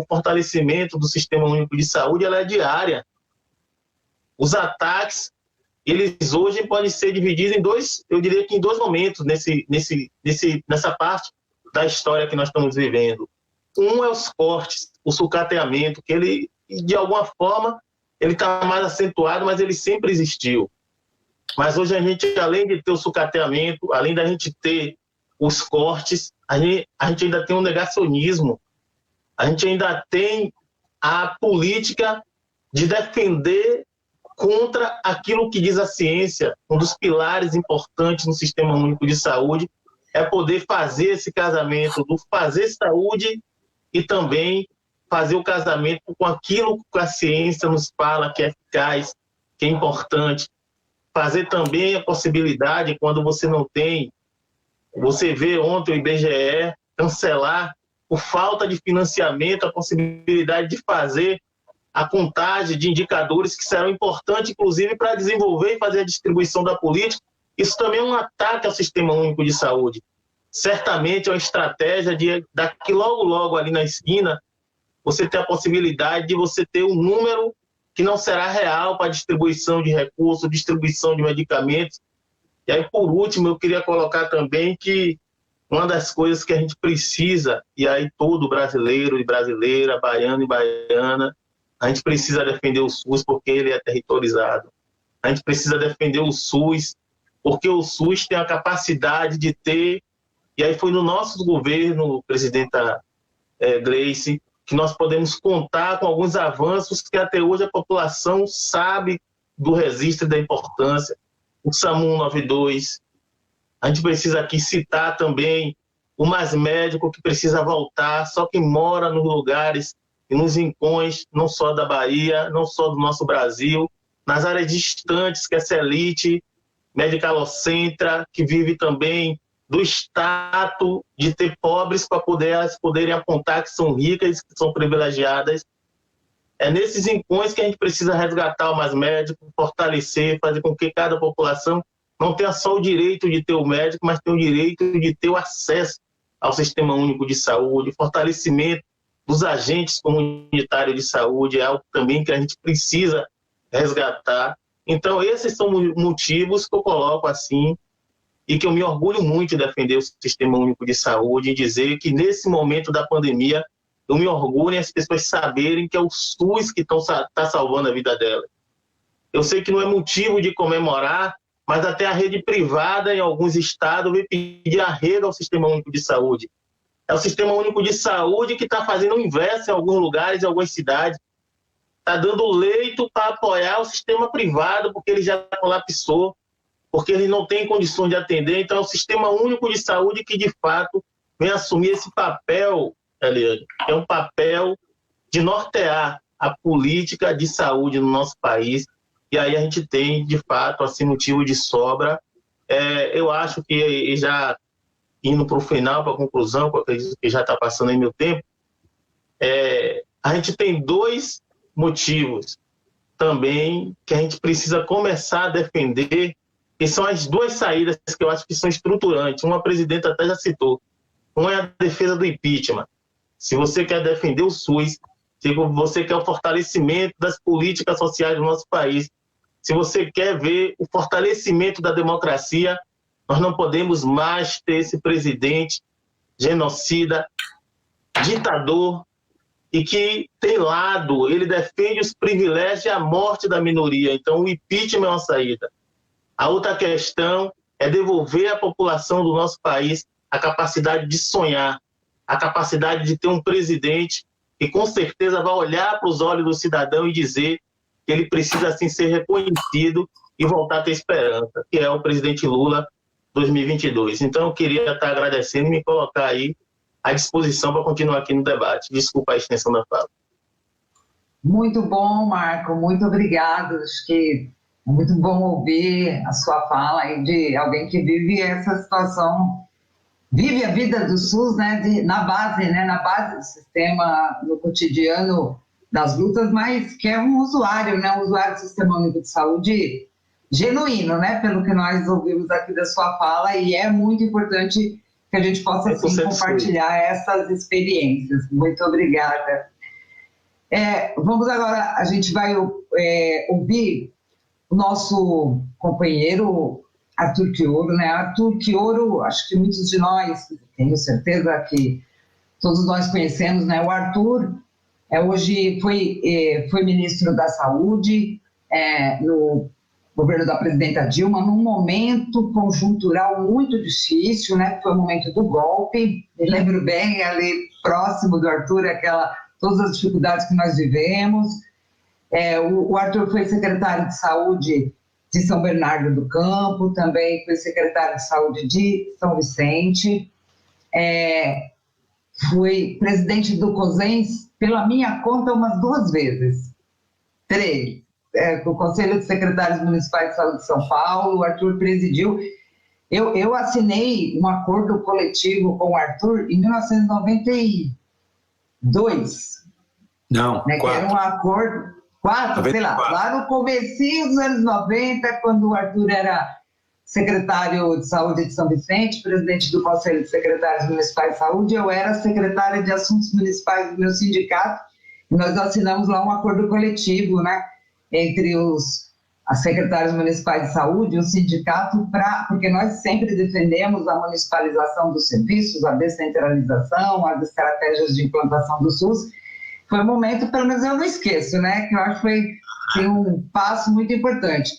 [SPEAKER 4] fortalecimento do Sistema Único de Saúde ela é diária. Os ataques, eles hoje podem ser divididos em dois, eu diria que em dois momentos nessa parte da história que nós estamos vivendo. Um é os cortes, o sucateamento, que ele, de alguma forma, ele está mais acentuado, mas ele sempre existiu. Mas hoje a gente, além de ter o sucateamento, além da gente ter os cortes, a gente ainda tem um negacionismo, a gente ainda tem a política de defender contra aquilo que diz a ciência. Um dos pilares importantes no Sistema Único de Saúde é poder fazer esse casamento, do fazer saúde e também fazer o casamento com aquilo que a ciência nos fala que é eficaz, que é importante. Fazer também a possibilidade, quando você não tem, você vê ontem o IBGE cancelar, por falta de financiamento, a possibilidade de fazer a contagem de indicadores que serão importantes, inclusive, para desenvolver e fazer a distribuição da política. Isso também é um ataque ao Sistema Único de Saúde. Certamente é uma estratégia de, daqui logo ali na esquina, você ter a possibilidade de você ter um número que não será real para distribuição de recursos, distribuição de medicamentos. E aí, por último, eu queria colocar também que uma das coisas que a gente precisa, e aí todo brasileiro e brasileira, baiano e baiana, a gente precisa defender o SUS porque ele é territorializado. A gente precisa defender o SUS porque o SUS tem a capacidade de ter, e aí foi no nosso governo, presidenta Gleice, que nós podemos contar com alguns avanços que até hoje a população sabe do registro e da importância. O SAMU 192, a gente precisa aqui citar também o Mais Médico, que precisa voltar, só que mora nos lugares e nos rincões, não só da Bahia, não só do nosso Brasil, nas áreas distantes, que essa elite medicalocentra, que vive também do status de ter pobres para elas poderem apontar que são ricas, que são privilegiadas. É nesses encontros que a gente precisa resgatar o mais médico, fortalecer, fazer com que cada população não tenha só o direito de ter o médico, mas tenha o direito de ter o acesso ao Sistema Único de Saúde, fortalecimento dos agentes comunitários de saúde, é algo também que a gente precisa resgatar. Então, esses são motivos que eu coloco assim, e que eu me orgulho muito de defender o Sistema Único de Saúde e dizer que, nesse momento da pandemia, eu me orgulho em as pessoas saberem que é o SUS que está salvando a vida delas. Eu sei que não é motivo de comemorar, mas até a rede privada, em alguns estados, veio pedir arrego ao Sistema Único de Saúde. É o Sistema Único de Saúde que está fazendo o inverso em alguns lugares, em algumas cidades. Está dando leito para apoiar o sistema privado, porque ele já colapsou, porque ele não tem condições de atender. Então, é o Sistema Único de Saúde que, de fato, vem assumir esse papel, Eliane, é um papel de nortear a política de saúde no nosso país. E aí a gente tem, de fato, assim, motivo de sobra. Eu acho que, já indo para o final, para a conclusão, porque eu acredito que já está passando aí meu tempo, a gente tem dois motivos também que a gente precisa começar a defender, que são as duas saídas que eu acho que são estruturantes. Uma a presidenta até já citou. Uma é a defesa do impeachment. Se você quer defender o SUS, se você quer o fortalecimento das políticas sociais do nosso país, se você quer ver o fortalecimento da democracia, nós não podemos mais ter esse presidente genocida, ditador, e que tem lado, ele defende os privilégios e a morte da minoria. Então, o impeachment é uma saída. A outra questão é devolver à população do nosso país a capacidade de sonhar, a capacidade de ter um presidente que, com certeza, vai olhar para os olhos do cidadão e dizer que ele precisa, assim, ser reconhecido e voltar a ter esperança, que é o presidente Lula 2022. Então, eu queria estar agradecendo e me colocar aí à disposição para continuar aqui no debate. Desculpa a extensão da fala.
[SPEAKER 1] Muito bom, Marco, muito obrigado. Acho que é muito bom ouvir a sua fala aí de alguém que vive essa situação, vive a vida do SUS, né, na base do sistema, no cotidiano das lutas, mas que é um usuário, né, um usuário do Sistema Único de Saúde genuíno, né, pelo que nós ouvimos aqui da sua fala, e é muito importante que a gente possa, assim, compartilhar essas experiências. Muito obrigada. Vamos agora, a gente vai ouvir o nosso companheiro Arthur Chioro, né? Arthur Chioro, acho que muitos de nós, tenho certeza que todos nós conhecemos, né? O Arthur hoje foi ministro da Saúde no governo da presidenta Dilma, num momento conjuntural muito difícil, né? Foi o momento do golpe. Me lembro bem, ali próximo do Arthur, todas as dificuldades que nós vivemos. O Arthur foi secretário de Saúde de São Bernardo do Campo, também foi secretário de Saúde de São Vicente, foi presidente do COSENS, pela minha conta, umas 2 vezes, 3, o Conselho de Secretários Municipais de Saúde de São Paulo. O Arthur presidiu. Eu assinei um acordo coletivo com o Arthur em 1992.
[SPEAKER 5] Não,
[SPEAKER 1] né, que era um acordo... 4, sei lá, lá no comecinho dos anos 90, quando o Arthur era secretário de Saúde de São Vicente, presidente do Conselho de Secretários Municipais de Saúde, eu era secretária de Assuntos Municipais do meu sindicato, e nós assinamos lá um acordo coletivo, né, entre as secretárias municipais de saúde e o sindicato, porque nós sempre defendemos a municipalização dos serviços, a descentralização, as estratégias de implantação do SUS. Foi um momento, pelo menos eu não esqueço, né? Que eu acho que foi um passo muito importante.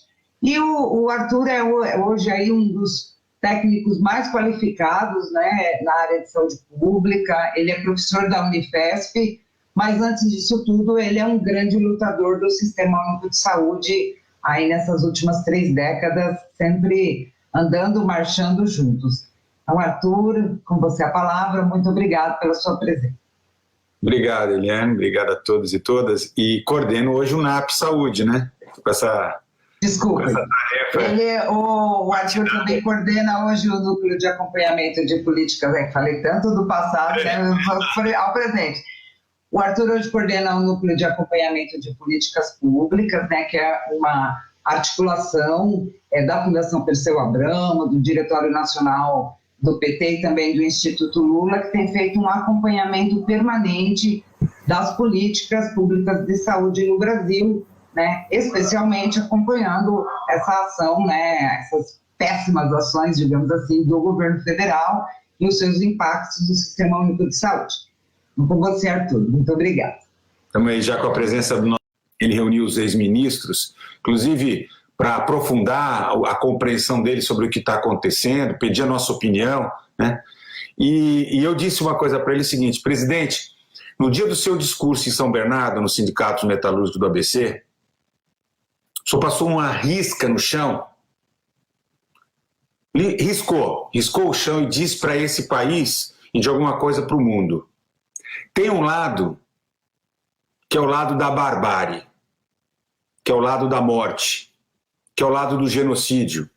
[SPEAKER 1] E o Arthur é hoje aí um dos técnicos mais qualificados, né, na área de saúde pública. Ele é professor da Unifesp, mas antes disso tudo, ele é um grande lutador do Sistema Único de Saúde, aí nessas últimas 3 décadas, sempre andando, marchando juntos. Então, Arthur, com você a palavra, muito obrigado pela sua presença.
[SPEAKER 5] Obrigado, Eliane, obrigado a todos e todas. E coordeno hoje o NAP Saúde, né? Com essa
[SPEAKER 1] Desculpe.
[SPEAKER 5] essa tarefa.
[SPEAKER 1] O Arthur também coordena hoje o Núcleo de Acompanhamento de Políticas, falei tanto do passado, né, ao presente. O Arthur hoje coordena o Núcleo de Acompanhamento de Políticas Públicas, né, que é uma articulação da Fundação Perseu Abramo, do Diretório Nacional do PT e também do Instituto Lula, que tem feito um acompanhamento permanente das políticas públicas de saúde no Brasil, né, especialmente acompanhando essa ação, né, essas péssimas ações, digamos assim, do governo federal e os seus impactos no Sistema Único de Saúde. Com você, Arthur. Muito obrigada.
[SPEAKER 5] Estamos aí já com a presença do nosso... Ele reuniu os ex-ministros, inclusive para aprofundar a compreensão deles sobre o que está acontecendo, pedir a nossa opinião, né? E eu disse uma coisa para ele, o seguinte: presidente, no dia do seu discurso em São Bernardo, no Sindicato Metalúrgico do ABC, o senhor passou uma risca no chão, riscou o chão e disse para esse país e de alguma coisa para o mundo: tem um lado que é o lado da barbárie, que é o lado da morte, que é o lado do genocídio,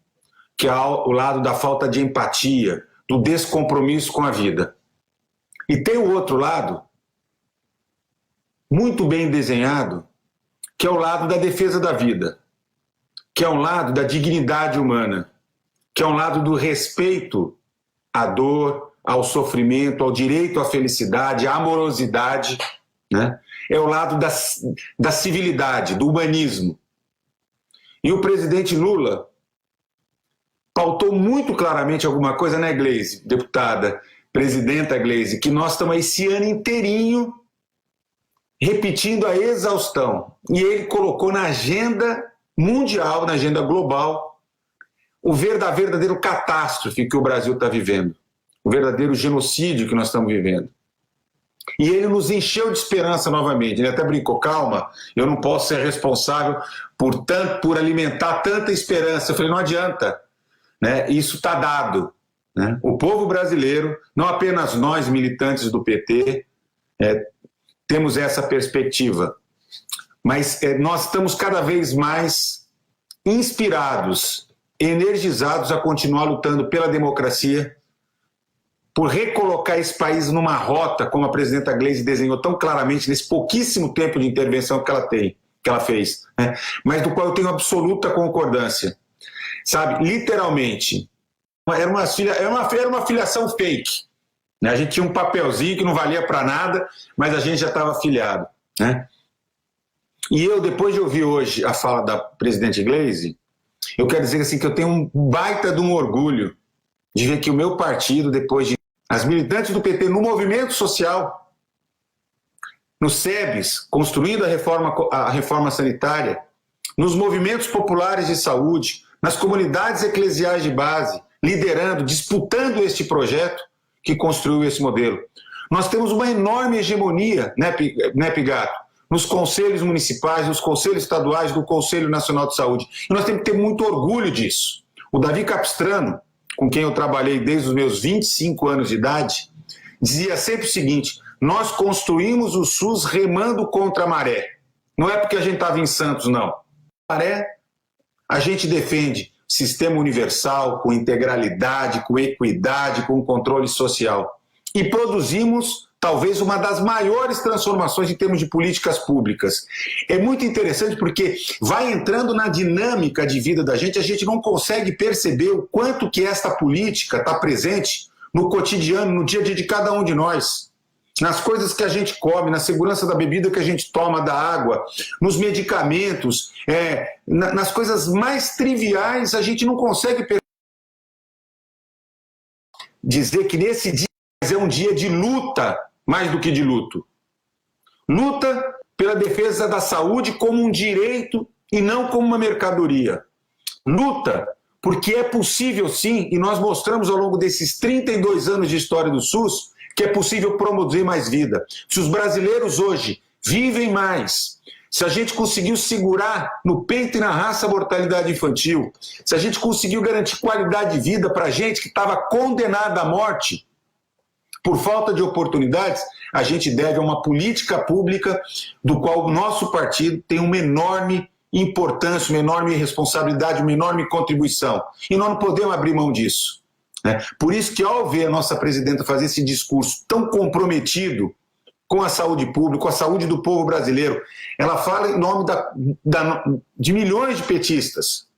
[SPEAKER 5] que é o lado da falta de empatia, do descompromisso com a vida. E tem o outro lado, muito bem desenhado, que é o lado da defesa da vida, que é um lado da dignidade humana, que é um lado do respeito à dor, ao sofrimento, ao direito à felicidade, à amorosidade, né? É o lado da civilidade, do humanismo. E o presidente Lula pautou muito claramente alguma coisa, né, Gleisi, deputada, presidenta Gleisi, que nós estamos esse ano inteirinho repetindo a exaustão. E ele colocou na agenda mundial, na agenda global, o verdadeiro catástrofe que o Brasil está vivendo, o verdadeiro genocídio que nós estamos vivendo. E ele nos encheu de esperança novamente. Ele até brincou: calma, eu não posso ser responsável por alimentar tanta esperança. Eu falei: não adianta, né? Isso está dado, né? O povo brasileiro, não apenas nós militantes do PT, temos essa perspectiva, mas nós estamos cada vez mais inspirados, energizados a continuar lutando pela democracia, por recolocar esse país numa rota, como a presidenta Gleisi desenhou tão claramente nesse pouquíssimo tempo de intervenção que ela fez, né? Mas do qual eu tenho absoluta concordância. Sabe, literalmente, era uma filiação fake, né? A gente tinha um papelzinho que não valia para nada, mas a gente já estava filiado, né? E eu, depois de ouvir hoje a fala da presidente Gleisi, eu quero dizer assim, que eu tenho um baita de um orgulho de ver que o meu partido, depois de as militantes do PT no movimento social, no SEBS, construindo a reforma sanitária, nos movimentos populares de saúde, nas comunidades eclesiais de base, liderando, disputando este projeto que construiu esse modelo. Nós temos uma enorme hegemonia, né, Pigato? Nos conselhos municipais, nos conselhos estaduais, do Conselho Nacional de Saúde. E nós temos que ter muito orgulho disso. O Davi Capistrano, com quem eu trabalhei desde os meus 25 anos de idade, dizia sempre o seguinte: nós construímos o SUS remando contra a maré. Não é porque a gente estava em Santos, não. Maré, a gente defende sistema universal, com integralidade, com equidade, com controle social. E produzimos talvez uma das maiores transformações em termos de políticas públicas. É muito interessante porque vai entrando na dinâmica de vida da gente, a gente não consegue perceber o quanto que esta política está presente no cotidiano, no dia a dia de cada um de nós. Nas coisas que a gente come, na segurança da bebida que a gente toma, da água, nos medicamentos, nas coisas mais triviais, a gente não consegue dizer que nesse dia é um dia de luta, mais do que de luto. Luta pela defesa da saúde como um direito e não como uma mercadoria. Luta porque é possível sim, e nós mostramos ao longo desses 32 anos de história do SUS, que é possível promover mais vida. Se os brasileiros hoje vivem mais, se a gente conseguiu segurar no peito e na raça a mortalidade infantil, se a gente conseguiu garantir qualidade de vida para gente que estava condenada à morte por falta de oportunidades, a gente deve a uma política pública do qual o nosso partido tem uma enorme importância, uma enorme responsabilidade, uma enorme contribuição. E nós não podemos abrir mão disso, né? Por isso que, ao ver a nossa presidenta fazer esse discurso tão comprometido com a saúde pública, com a saúde do povo brasileiro, ela fala em nome de milhões de petistas,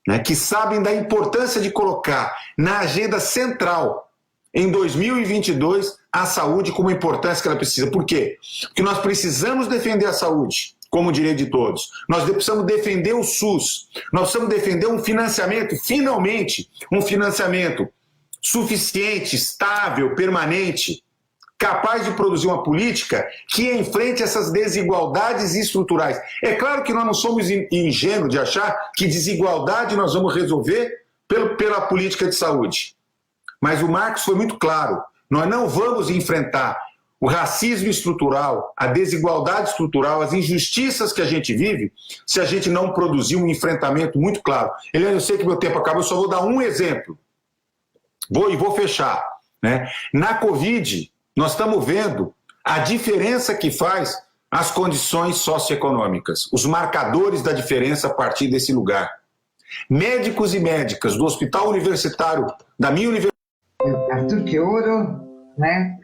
[SPEAKER 5] né, que sabem da importância de colocar na agenda central, em 2022, a saúde como a importância que ela precisa. Por quê? Porque nós precisamos defender a saúde como direito de todos. Nós precisamos defender o SUS. Nós precisamos defender um financiamento, finalmente, um financiamento suficiente, estável, permanente, capaz de produzir uma política que enfrente essas desigualdades estruturais. É claro que nós não somos ingênuos de achar que desigualdade nós vamos resolver pela política de saúde. Mas o Marcos foi muito claro, nós não vamos enfrentar o racismo estrutural, a desigualdade estrutural, as injustiças que a gente vive, se a gente não produzir um enfrentamento muito claro. Eliane, eu sei que meu tempo acaba, eu só vou dar um exemplo. Vou fechar, né? Na Covid, nós estamos vendo a diferença que faz as condições socioeconômicas, os marcadores da diferença a partir desse lugar. Médicos e médicas do Hospital Universitário, da minha universidade.
[SPEAKER 1] Arthur Chioro, né?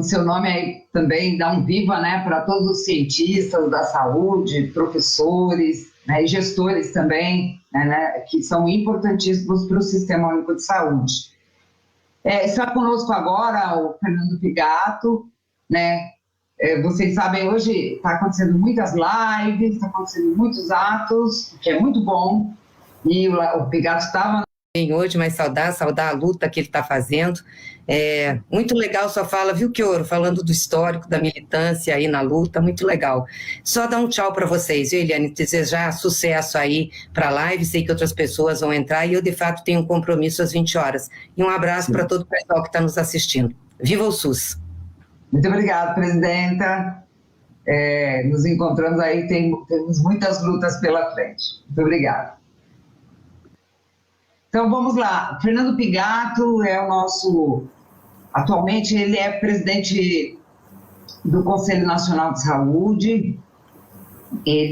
[SPEAKER 1] Seu nome aí também dá um viva, né, para todos os cientistas da saúde, professores, né, e gestores também, né, que são importantíssimos para o Sistema Único de Saúde. Está conosco agora o Fernando Pigato, né? Vocês sabem, hoje está acontecendo muitas lives, está acontecendo muitos atos, que é muito bom, e o Pigato estava
[SPEAKER 3] hoje, mas saudar a luta que ele está fazendo. Muito legal sua fala, viu, Chioro? Falando do histórico, da militância aí na luta, muito legal. Só dar um tchau para vocês, viu, Eliane? Desejar sucesso aí para a live, sei que outras pessoas vão entrar e eu, de fato, tenho um compromisso às 20 horas. E um abraço para todo o pessoal que está nos assistindo. Viva o SUS!
[SPEAKER 1] Muito obrigada, presidenta. Nos encontramos aí, temos muitas lutas pela frente. Muito obrigada. Então, vamos lá. Fernando Pigato é o nosso... Atualmente, ele é presidente do Conselho Nacional de Saúde.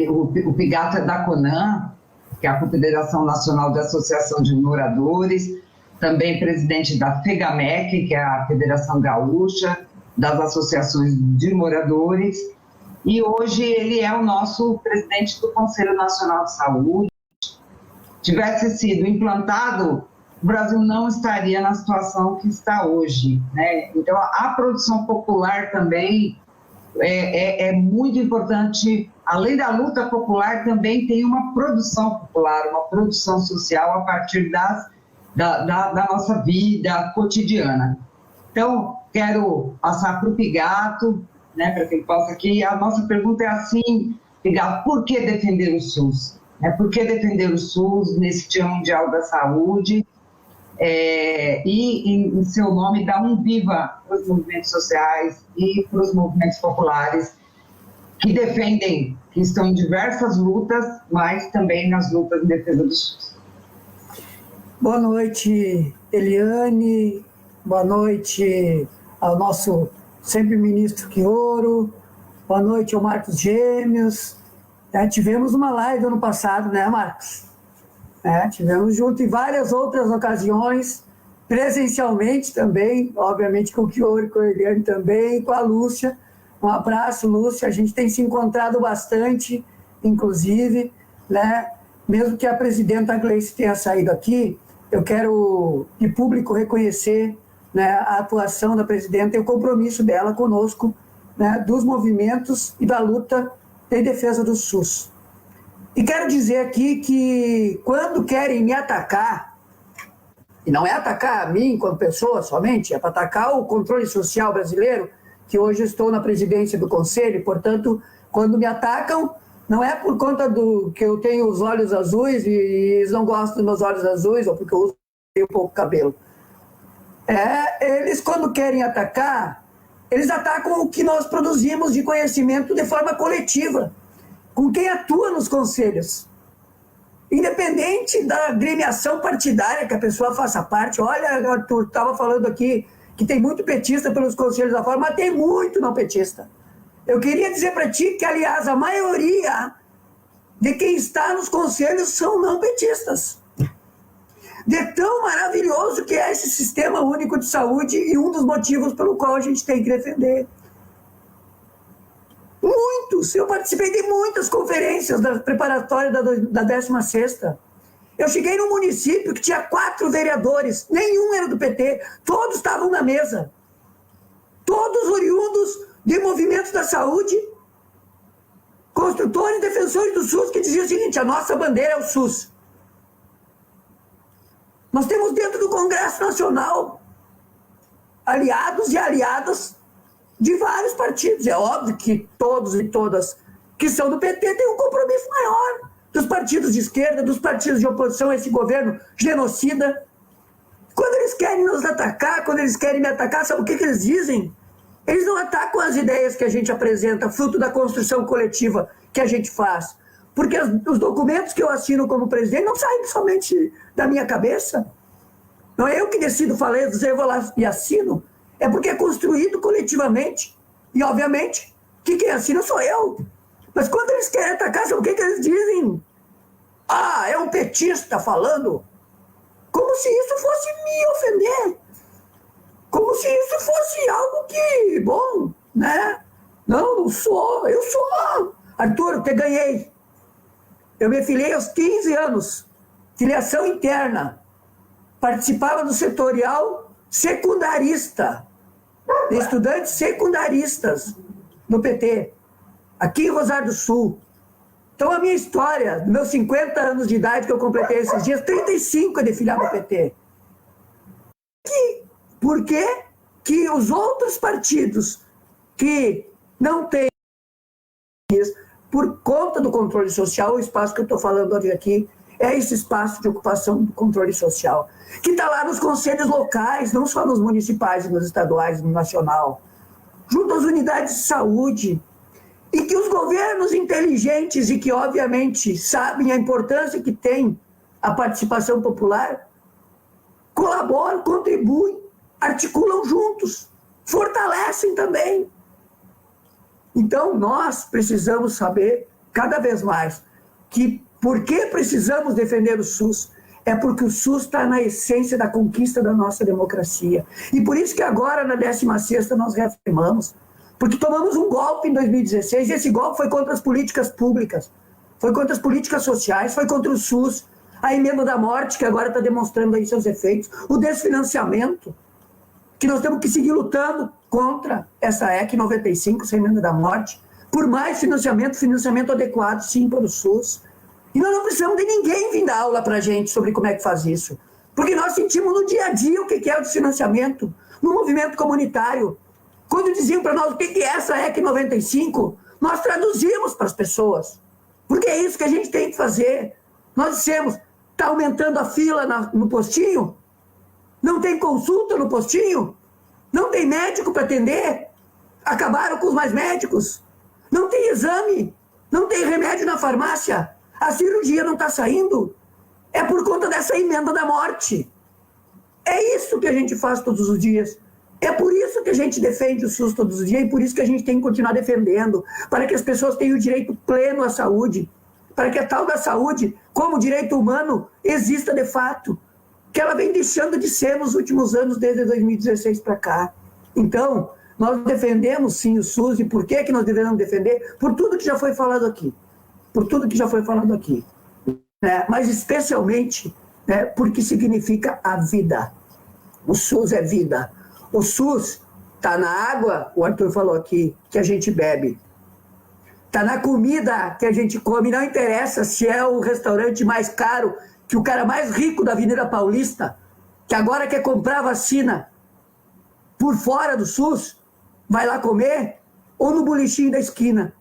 [SPEAKER 1] O Pigato é da CONAN, que é a Confederação Nacional de Associação de Moradores. Também presidente da FEGAMEC, que é a Federação Gaúcha das Associações de Moradores. E hoje ele é o nosso presidente do Conselho Nacional de Saúde. Tivesse sido implantado, o Brasil não estaria na situação que está hoje, né? Então, a produção popular também é muito importante. Além da luta popular, também tem uma produção popular, uma produção social a partir da nossa vida cotidiana. Então, quero passar para o Pigato, né, para que ele possa aqui. A nossa pergunta é assim, Pigato, por que defender o SUS? Por que defender o SUS nesse Dia Mundial da Saúde? E, em seu nome, dar um viva para os movimentos sociais e para os movimentos populares que defendem, que estão em diversas lutas, mas também nas lutas em defesa do SUS.
[SPEAKER 6] Boa noite, Eliane. Boa noite ao nosso sempre ministro Chioro. Boa noite ao Marcos Gêmeos. Tivemos uma live ano passado, né, Marcos? Tivemos junto em várias outras ocasiões, presencialmente também, obviamente com o Chioro, com a Eliane também, com a Lúcia. Um abraço, Lúcia. A gente tem se encontrado bastante, inclusive, né? Mesmo que a presidenta Gleice tenha saído aqui, eu quero, em público, reconhecer, né, a atuação da presidenta e o compromisso dela conosco, né, dos movimentos e da luta em defesa do SUS. E quero dizer aqui que quando querem me atacar, e não é atacar a mim como pessoa somente, é para atacar o controle social brasileiro, que hoje eu estou na presidência do Conselho, portanto, quando me atacam, não é por conta do que eu tenho os olhos azuis e eles não gostam dos meus olhos azuis, ou porque eu uso pouco cabelo. Eles, quando querem atacar, eles atacam o que nós produzimos de conhecimento de forma coletiva, com quem atua nos conselhos. Independente da agremiação partidária que a pessoa faça parte. Olha, Arthur, estava falando aqui que tem muito petista pelos conselhos da fora, mas tem muito não petista. Eu queria dizer para ti que, aliás, a maioria de quem está nos conselhos são não petistas. De tão maravilhoso que é esse sistema único de saúde e um dos motivos pelo qual a gente tem que defender. Muitos! Eu participei de muitas conferências da preparatória da 16ª. Eu cheguei num município que tinha 4 vereadores, nenhum era do PT, todos estavam na mesa. Todos oriundos de movimentos da saúde, construtores e defensores do SUS, que diziam o seguinte: a nossa bandeira é o SUS. Nós temos dentro do Congresso Nacional aliados e aliadas de vários partidos. É óbvio que todos e todas que são do PT têm um compromisso maior dos partidos de esquerda, dos partidos de oposição a esse governo genocida. Quando eles querem nos atacar, quando eles querem me atacar, sabe o que eles dizem? Eles não atacam as ideias que a gente apresenta, fruto da construção coletiva que a gente faz. Porque os documentos que eu assino como presidente não saem somente da minha cabeça. Não é eu que decido, eu vou lá e assino. É porque é construído coletivamente. E, obviamente, que quem assina sou eu. Mas quando eles querem atacar, sabe o que eles dizem? Ah, é um petista falando. Como se isso fosse me ofender. Como se isso fosse algo que, bom, né? Não sou. Eu sou. Arthur, eu te ganhei. Eu me filiei aos 15 anos. Filiação interna. Participava do setorial secundarista. De estudantes secundaristas no PT. Aqui em Rosário do Sul. Então a minha história, meus 50 anos de idade que eu completei esses dias, 35 é de filiado ao PT. Por quê que os outros partidos que não têm, por conta do controle social, o espaço que eu estou falando hoje aqui, é esse espaço de ocupação do controle social, que está lá nos conselhos locais, não só nos municipais, nos estaduais, no nacional, junto às unidades de saúde, e que os governos inteligentes e que, obviamente, sabem a importância que tem a participação popular, colaboram, contribuem, articulam juntos, fortalecem também. Então, nós precisamos saber, cada vez mais, que por que precisamos defender o SUS? É porque o SUS está na essência da conquista da nossa democracia. E por isso que agora, na 16ª, nós reafirmamos. Porque tomamos um golpe em 2016, e esse golpe foi contra as políticas públicas, foi contra as políticas sociais, foi contra o SUS, a emenda da morte, que agora está demonstrando aí seus efeitos, o desfinanciamento, que nós temos que seguir lutando contra essa EC 95, essa emenda da morte, por mais financiamento adequado, sim, para o SUS. E nós não precisamos de ninguém vir dar aula para a gente sobre como é que faz isso. Porque nós sentimos no dia a dia o que é o desfinanciamento, no movimento comunitário. Quando diziam para nós o que é essa EC 95, nós traduzimos para as pessoas. Porque é isso que a gente tem que fazer. Nós dissemos, está aumentando a fila no postinho? Não tem consulta no postinho? Não tem médico para atender? Acabaram com os mais médicos? Não tem exame? Não tem remédio na farmácia? A cirurgia não está saindo? É por conta dessa emenda da morte. É isso que a gente faz todos os dias. É por isso que a gente defende o SUS todos os dias e por isso que a gente tem que continuar defendendo, para que as pessoas tenham o direito pleno à saúde, para que a tal da saúde, como direito humano, exista de fato, que ela vem deixando de ser nos últimos anos, desde 2016 para cá. Então, nós defendemos sim o SUS, e por que nós devemos defender? Por tudo que já foi falado aqui. Por tudo que já foi falado aqui. Né? Mas especialmente, né, porque significa a vida. O SUS é vida. O SUS está na água, o Arthur falou aqui, que a gente bebe. Está na comida que a gente come. Não interessa se é o restaurante mais caro, que o cara mais rico da Avenida Paulista, que agora quer comprar vacina por fora do SUS, vai lá comer, ou no bolichinho da esquina,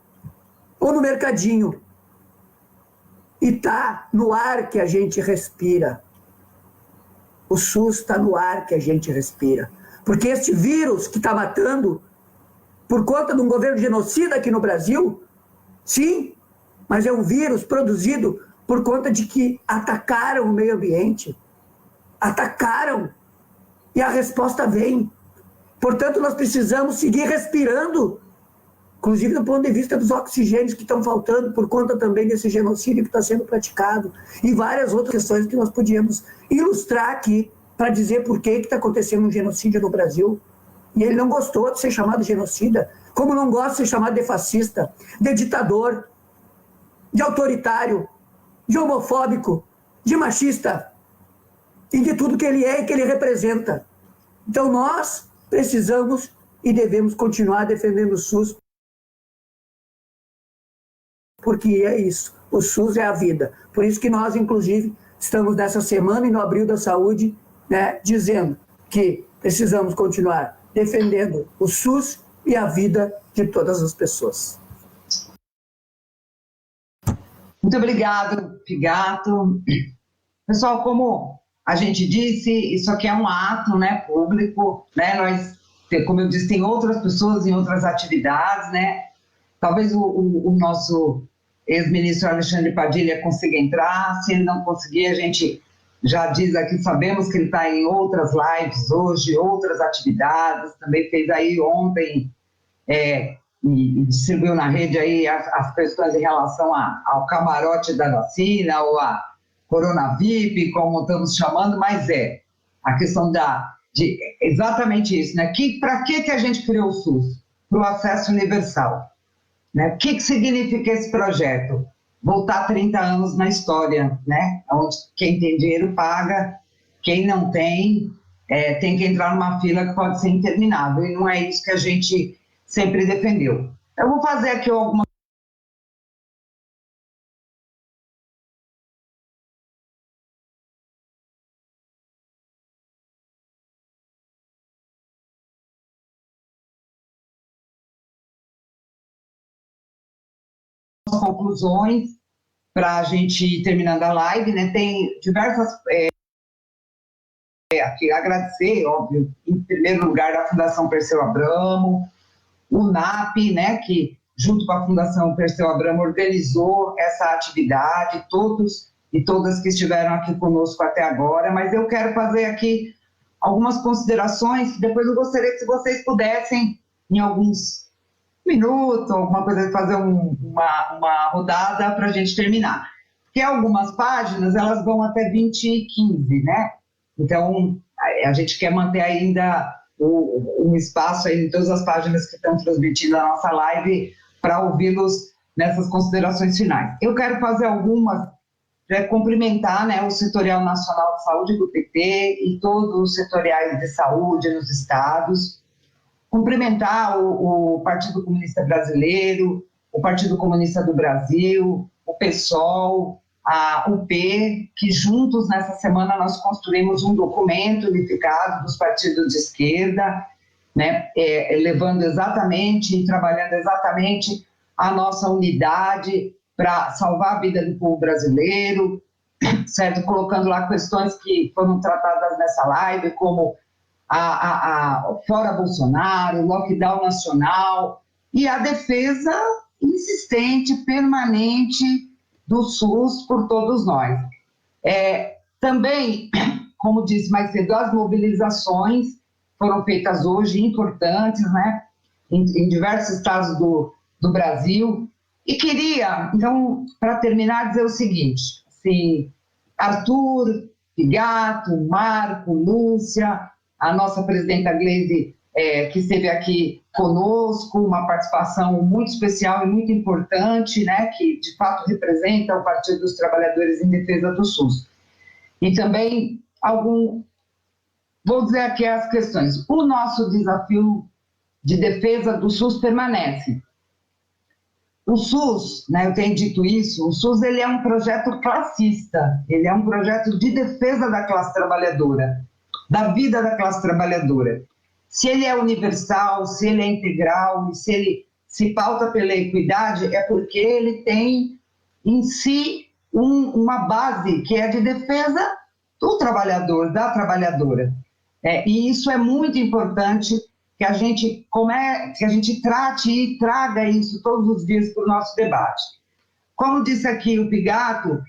[SPEAKER 6] ou no mercadinho. E está no ar que a gente respira. O SUS está no ar que a gente respira. Porque este vírus que está matando, por conta de um governo genocida aqui no Brasil, sim, mas é um vírus produzido por conta de que atacaram o meio ambiente. Atacaram. E a resposta vem. Portanto, nós precisamos seguir respirando inclusive do ponto de vista dos oxigênios que estão faltando por conta também desse genocídio que está sendo praticado, e várias outras questões que nós podíamos ilustrar aqui para dizer por que está acontecendo um genocídio no Brasil. E ele não gostou de ser chamado de genocida, como não gosta de ser chamado de fascista, de ditador, de autoritário, de homofóbico, de machista, e de tudo que ele é e que ele representa. Então nós precisamos e devemos continuar defendendo o SUS, porque é isso, o SUS é a vida. Por isso que nós, inclusive, estamos nessa semana e no Abril da Saúde, né, dizendo que precisamos continuar defendendo o SUS e a vida de todas as pessoas.
[SPEAKER 1] Muito obrigado, Pigato. Pessoal, como a gente disse, isso aqui é um ato, né, público, né? Nós, como eu disse, tem outras pessoas em outras atividades, né? Talvez o nosso ex-ministro Alexandre Padilha consiga entrar. Se ele não conseguir, a gente já diz aqui, sabemos que ele está em outras lives hoje, outras atividades, também fez aí ontem, e distribuiu na rede aí as questões em relação ao camarote da vacina, ou a Coronavip, como estamos chamando, mas a questão de exatamente isso, né? Para que a gente criou o SUS? Para o acesso universal. Né? O que significa esse projeto? Voltar 30 anos na história, né? Onde quem tem dinheiro paga, quem não tem, tem que entrar numa fila que pode ser interminável, e não é isso que a gente sempre defendeu. Eu vou fazer aqui algumas conclusões para a gente ir terminando a live, né? Tem diversas... aqui agradecer, óbvio, em primeiro lugar, a Fundação Perseu Abramo, o NAP, né, que junto com a Fundação Perseu Abramo organizou essa atividade, todos e todas que estiveram aqui conosco até agora, mas eu quero fazer aqui algumas considerações, que depois eu gostaria que vocês pudessem, em alguns minutos, alguma coisa, fazer uma rodada para a gente terminar. Porque algumas páginas, elas vão até 20h15, né? Então, a gente quer manter ainda um espaço aí em todas as páginas que estão transmitindo a nossa live para ouvi-los nessas considerações finais. Eu quero fazer algumas, cumprimentar, né, o Setorial Nacional de Saúde do PT e todos os setoriais de saúde nos estados, cumprimentar o Partido Comunista Brasileiro, o Partido Comunista do Brasil, o PSOL, a UP, que juntos nessa semana nós construímos um documento unificado dos partidos de esquerda, né, levando exatamente e trabalhando exatamente a nossa unidade para salvar a vida do povo brasileiro, certo? Colocando lá questões que foram tratadas nessa live, como a fora Bolsonaro, o lockdown nacional e a defesa insistente, permanente do SUS por todos nós. Também, como disse mais cedo, as mobilizações foram feitas hoje, importantes, né, em diversos estados do Brasil. E queria, então, para terminar, dizer o seguinte: se Arthur, Pigato, Marco, Lúcia, a nossa presidenta Gleisi, que esteve aqui conosco, uma participação muito especial e muito importante, né, que de fato representa o Partido dos Trabalhadores em defesa do SUS. E também vou dizer aqui as questões. O nosso desafio de defesa do SUS permanece. O SUS, né, eu tenho dito isso, o SUS ele é um projeto classista, ele é um projeto de defesa da classe trabalhadora, da vida da classe trabalhadora. Se ele é universal, se ele é integral, e se ele se pauta pela equidade, é porque ele tem em si uma base que é de defesa do trabalhador, da trabalhadora. E isso é muito importante que a gente trate e traga isso todos os dias para o nosso debate. Como disse aqui o Pigato,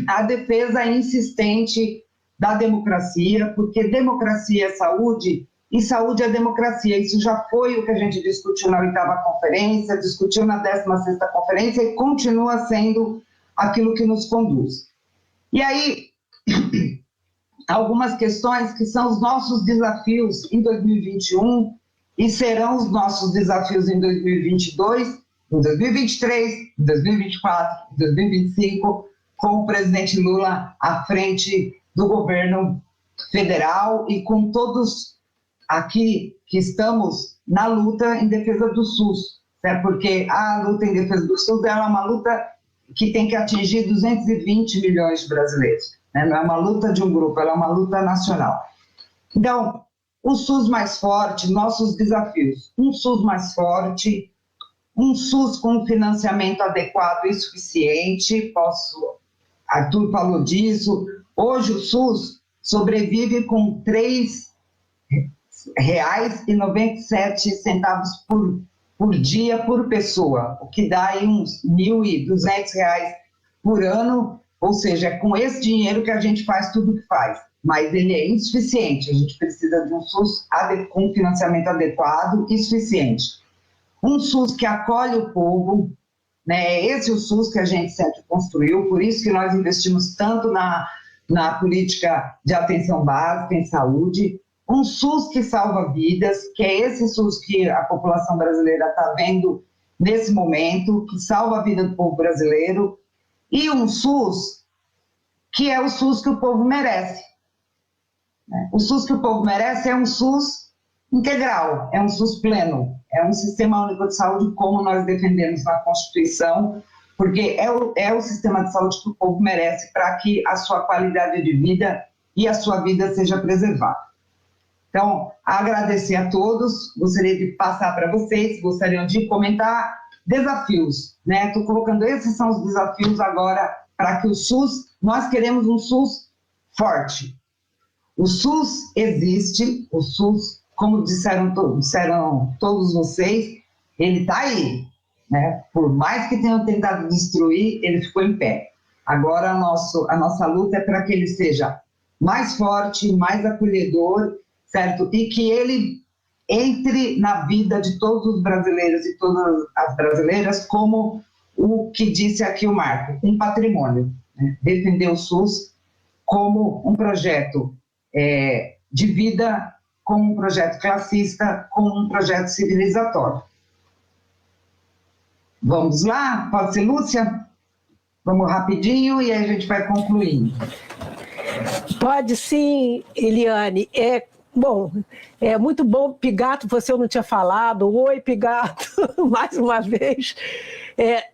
[SPEAKER 1] a defesa insistente da democracia, porque democracia é saúde e saúde é democracia. Isso já foi o que a gente discutiu na 8ª conferência, discutiu na 16ª conferência e continua sendo aquilo que nos conduz. E aí, algumas questões que são os nossos desafios em 2021 e serão os nossos desafios em 2022, em 2023, em 2024, em 2025, com o presidente Lula à frente do governo federal e com todos aqui que estamos na luta em defesa do SUS, certo? Porque a luta em defesa do SUS é uma luta que tem que atingir 220 milhões de brasileiros, né? Não é uma luta de um grupo, ela é uma luta nacional. Então, o SUS mais forte, nossos desafios, um SUS mais forte, um SUS com financiamento adequado e suficiente, Arthur falou disso, hoje o SUS sobrevive com R$ 3,97 por dia por pessoa, o que dá aí uns R$ 1.200 por ano, ou seja, é com esse dinheiro que a gente faz tudo o que faz, mas ele é insuficiente, a gente precisa de um SUS com financiamento adequado e suficiente. Um SUS que acolhe o povo, né? Esse é o SUS que a gente sempre construiu, por isso que nós investimos tanto na política de atenção básica em saúde, um SUS que salva vidas, que é esse SUS que a população brasileira está vendo nesse momento, que salva a vida do povo brasileiro, e um SUS que é o SUS que o povo merece. O SUS que o povo merece é um SUS integral, é um SUS pleno, é um sistema único de saúde como nós defendemos na Constituição, porque é o sistema de saúde que o povo merece para que a sua qualidade de vida e a sua vida seja preservada. Então, agradecer a todos, gostaria de passar para vocês, gostariam de comentar desafios, né? Estou colocando, esses são os desafios agora para que o SUS, nós queremos um SUS forte. O SUS existe, o SUS, como disseram todos vocês, ele está aí, né? Por mais que tenham tentado destruir, ele ficou em pé. Agora a nossa luta é para que ele seja mais forte, mais acolhedor, certo? E que ele entre na vida de todos os brasileiros e todas as brasileiras como o que disse aqui o Marco, um patrimônio, né? Defender o SUS como um projeto de vida, como um projeto classista, como um projeto civilizatório. Vamos lá? Pode ser, Lúcia? Vamos rapidinho e aí a gente vai concluindo.
[SPEAKER 2] Pode sim, Eliane. Bom, é muito bom, Pigato, você não tinha falado. Oi, Pigato, mais uma vez.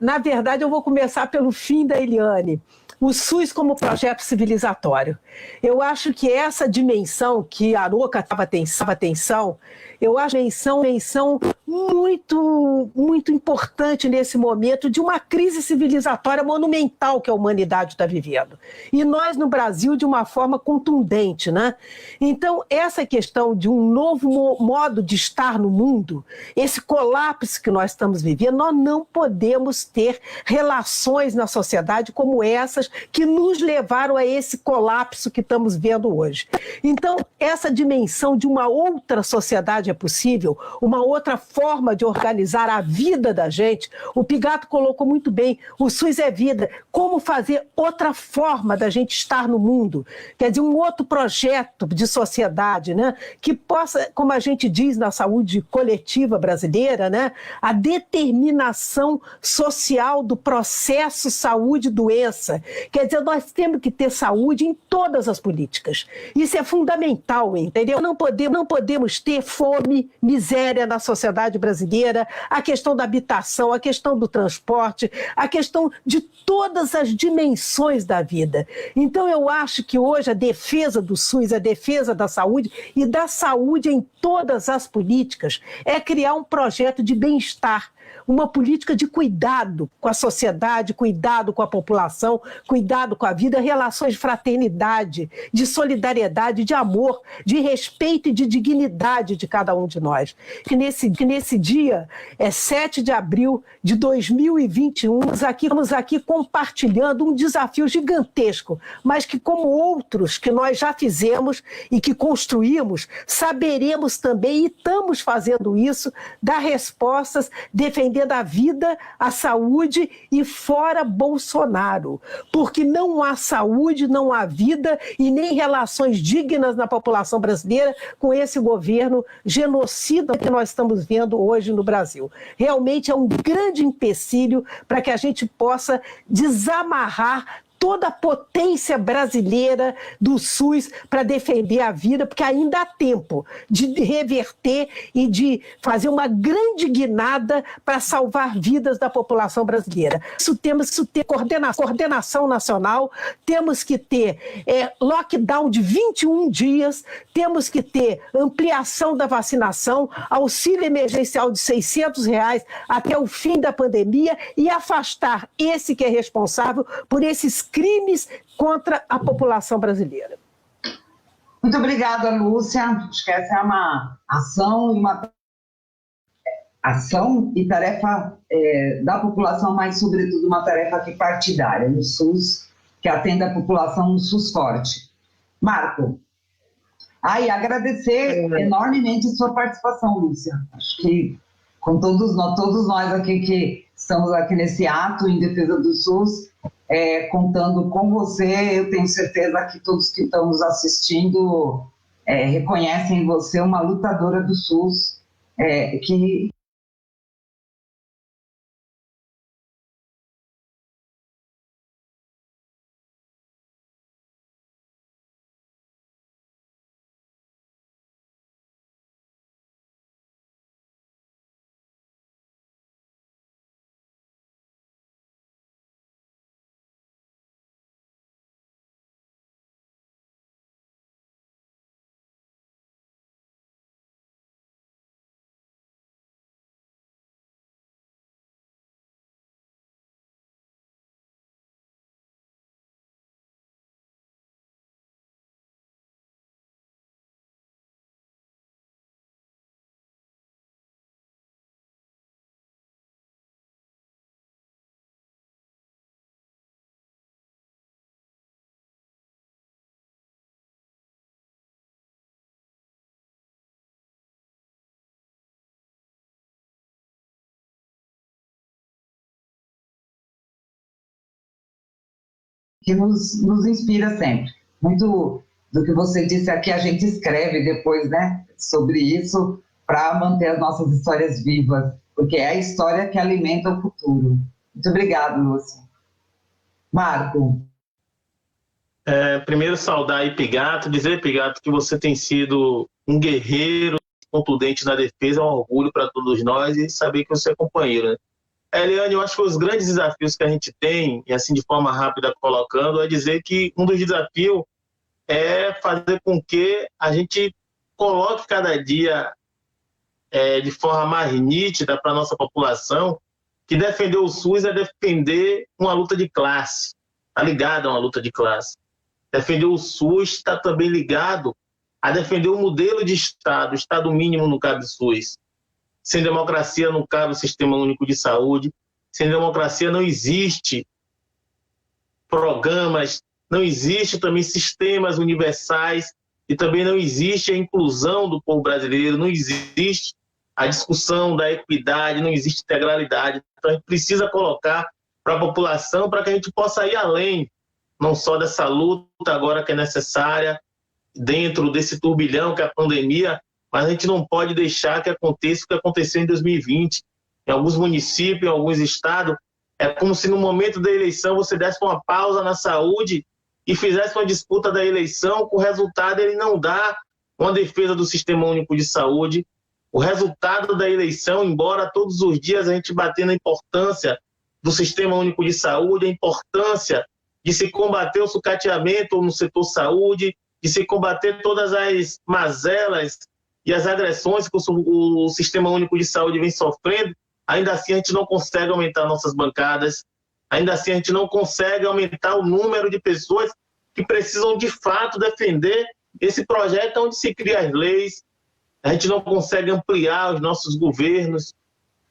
[SPEAKER 2] Na verdade, eu vou começar pelo fim da Eliane. O SUS como projeto civilizatório. Eu acho que essa dimensão que a Aroca estava atenção, eu acho uma dimensão muito, muito importante nesse momento de uma crise civilizatória monumental que a humanidade está vivendo. E nós, no Brasil, de uma forma contundente, né? Então, essa questão de um novo modo de estar no mundo, esse colapso que nós estamos vivendo, nós não podemos ter relações na sociedade como essas que nos levaram a esse colapso que estamos vendo hoje. Então, essa dimensão de uma outra sociedade é possível, uma outra forma de organizar a vida da gente. O Pigato colocou muito bem, o SUS é vida. Como fazer outra forma da gente estar no mundo? Quer dizer, um outro projeto de sociedade, né? Que possa, como a gente diz na saúde coletiva brasileira, né? A determinação social do processo saúde-doença. Quer dizer, nós temos que ter saúde em todas as políticas. Isso é fundamental, entendeu? Não podemos ter fome, miséria na sociedade brasileira, a questão da habitação, a questão do transporte, a questão de todas as dimensões da vida. Então, eu acho que hoje a defesa do SUS, a defesa da saúde e da saúde em todas as políticas é criar um projeto de bem-estar, uma política de cuidado com a sociedade, cuidado com a população, cuidado com a vida, relações de fraternidade, de solidariedade, de amor, de respeito e de dignidade de cada um de nós. Que nesse dia, 7 de abril de 2021, estamos aqui compartilhando um desafio gigantesco, mas que, como outros que nós já fizemos e que construímos, saberemos também, e estamos fazendo isso, dar respostas defendendo a vida, a saúde e fora Bolsonaro. Porque não há saúde, não há vida e nem relações dignas na população brasileira com esse governo genocida que nós estamos vendo hoje no Brasil. Realmente é um grande empecilho para que a gente possa desamarrar toda a potência brasileira do SUS para defender a vida, porque ainda há tempo de reverter e de fazer uma grande guinada para salvar vidas da população brasileira. Temos que ter coordenação nacional, temos que ter lockdown de 21 dias, temos que ter ampliação da vacinação, auxílio emergencial de R$600 até o fim da pandemia e afastar esse que é responsável por esses crimes contra a população brasileira.
[SPEAKER 1] Muito obrigada, Lúcia. Acho que essa é uma ação e tarefa da população, mas, sobretudo, uma tarefa aqui partidária no SUS, que atende a população no SUS forte. Marco, agradecer enormemente a sua participação, Lúcia. Acho que com todos nós aqui que estamos aqui nesse ato em defesa do SUS, contando com você, eu tenho certeza que todos que estão nos assistindo reconhecem você uma lutadora do SUS, que nos inspira sempre. Muito do que você disse aqui, a gente escreve depois, né, sobre isso, para manter as nossas histórias vivas, porque é a história que alimenta o futuro. Muito obrigada, Lúcia. Marco.
[SPEAKER 4] Primeiro, saudar aí Pigato, dizer, Pigato, que você tem sido um guerreiro contundente na defesa, é um orgulho para todos nós e saber que você é companheiro, né? Eliane, eu acho que os grandes desafios que a gente tem, e assim de forma rápida colocando, é dizer que um dos desafios é fazer com que a gente coloque cada dia de forma mais nítida para a nossa população que defender o SUS é defender uma luta de classe, está ligado a uma luta de classe. Defender o SUS está também ligado a defender o modelo de Estado, o Estado mínimo no cabe SUS. Sem democracia não cabe o Sistema Único de Saúde. Sem democracia não existe programas, não existe também sistemas universais e também não existe a inclusão do povo brasileiro, não existe a discussão da equidade, não existe integralidade. Então a gente precisa colocar para a população para que a gente possa ir além, não só dessa luta agora que é necessária, dentro desse turbilhão que é a pandemia, mas a gente não pode deixar que aconteça o que aconteceu em 2020. Em alguns municípios, em alguns estados, é como se no momento da eleição você desse uma pausa na saúde e fizesse uma disputa da eleição, com o resultado ele não dá uma defesa do Sistema Único de Saúde. O resultado da eleição, embora todos os dias a gente bater na importância do Sistema Único de Saúde, a importância de se combater o sucateamento no setor saúde, de se combater todas as mazelas e as agressões que o Sistema Único de Saúde vem sofrendo, ainda assim a gente não consegue aumentar nossas bancadas, ainda assim a gente não consegue aumentar o número de pessoas que precisam de fato defender esse projeto onde se cria as leis, a gente não consegue ampliar os nossos governos.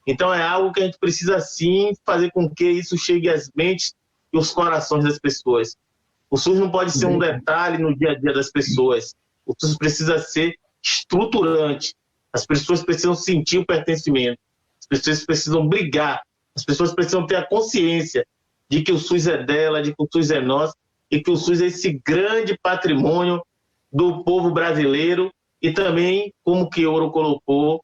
[SPEAKER 4] Então é algo que a gente precisa sim fazer com que isso chegue às mentes e aos corações das pessoas. O SUS não pode ser um detalhe no dia a dia das pessoas. O SUS precisa ser estruturante. As pessoas precisam sentir o pertencimento. As pessoas precisam brigar. As pessoas precisam ter a consciência de que o SUS é dela, de que o SUS é nosso e que o SUS é esse grande patrimônio do povo brasileiro e também, como que Ouro colocou,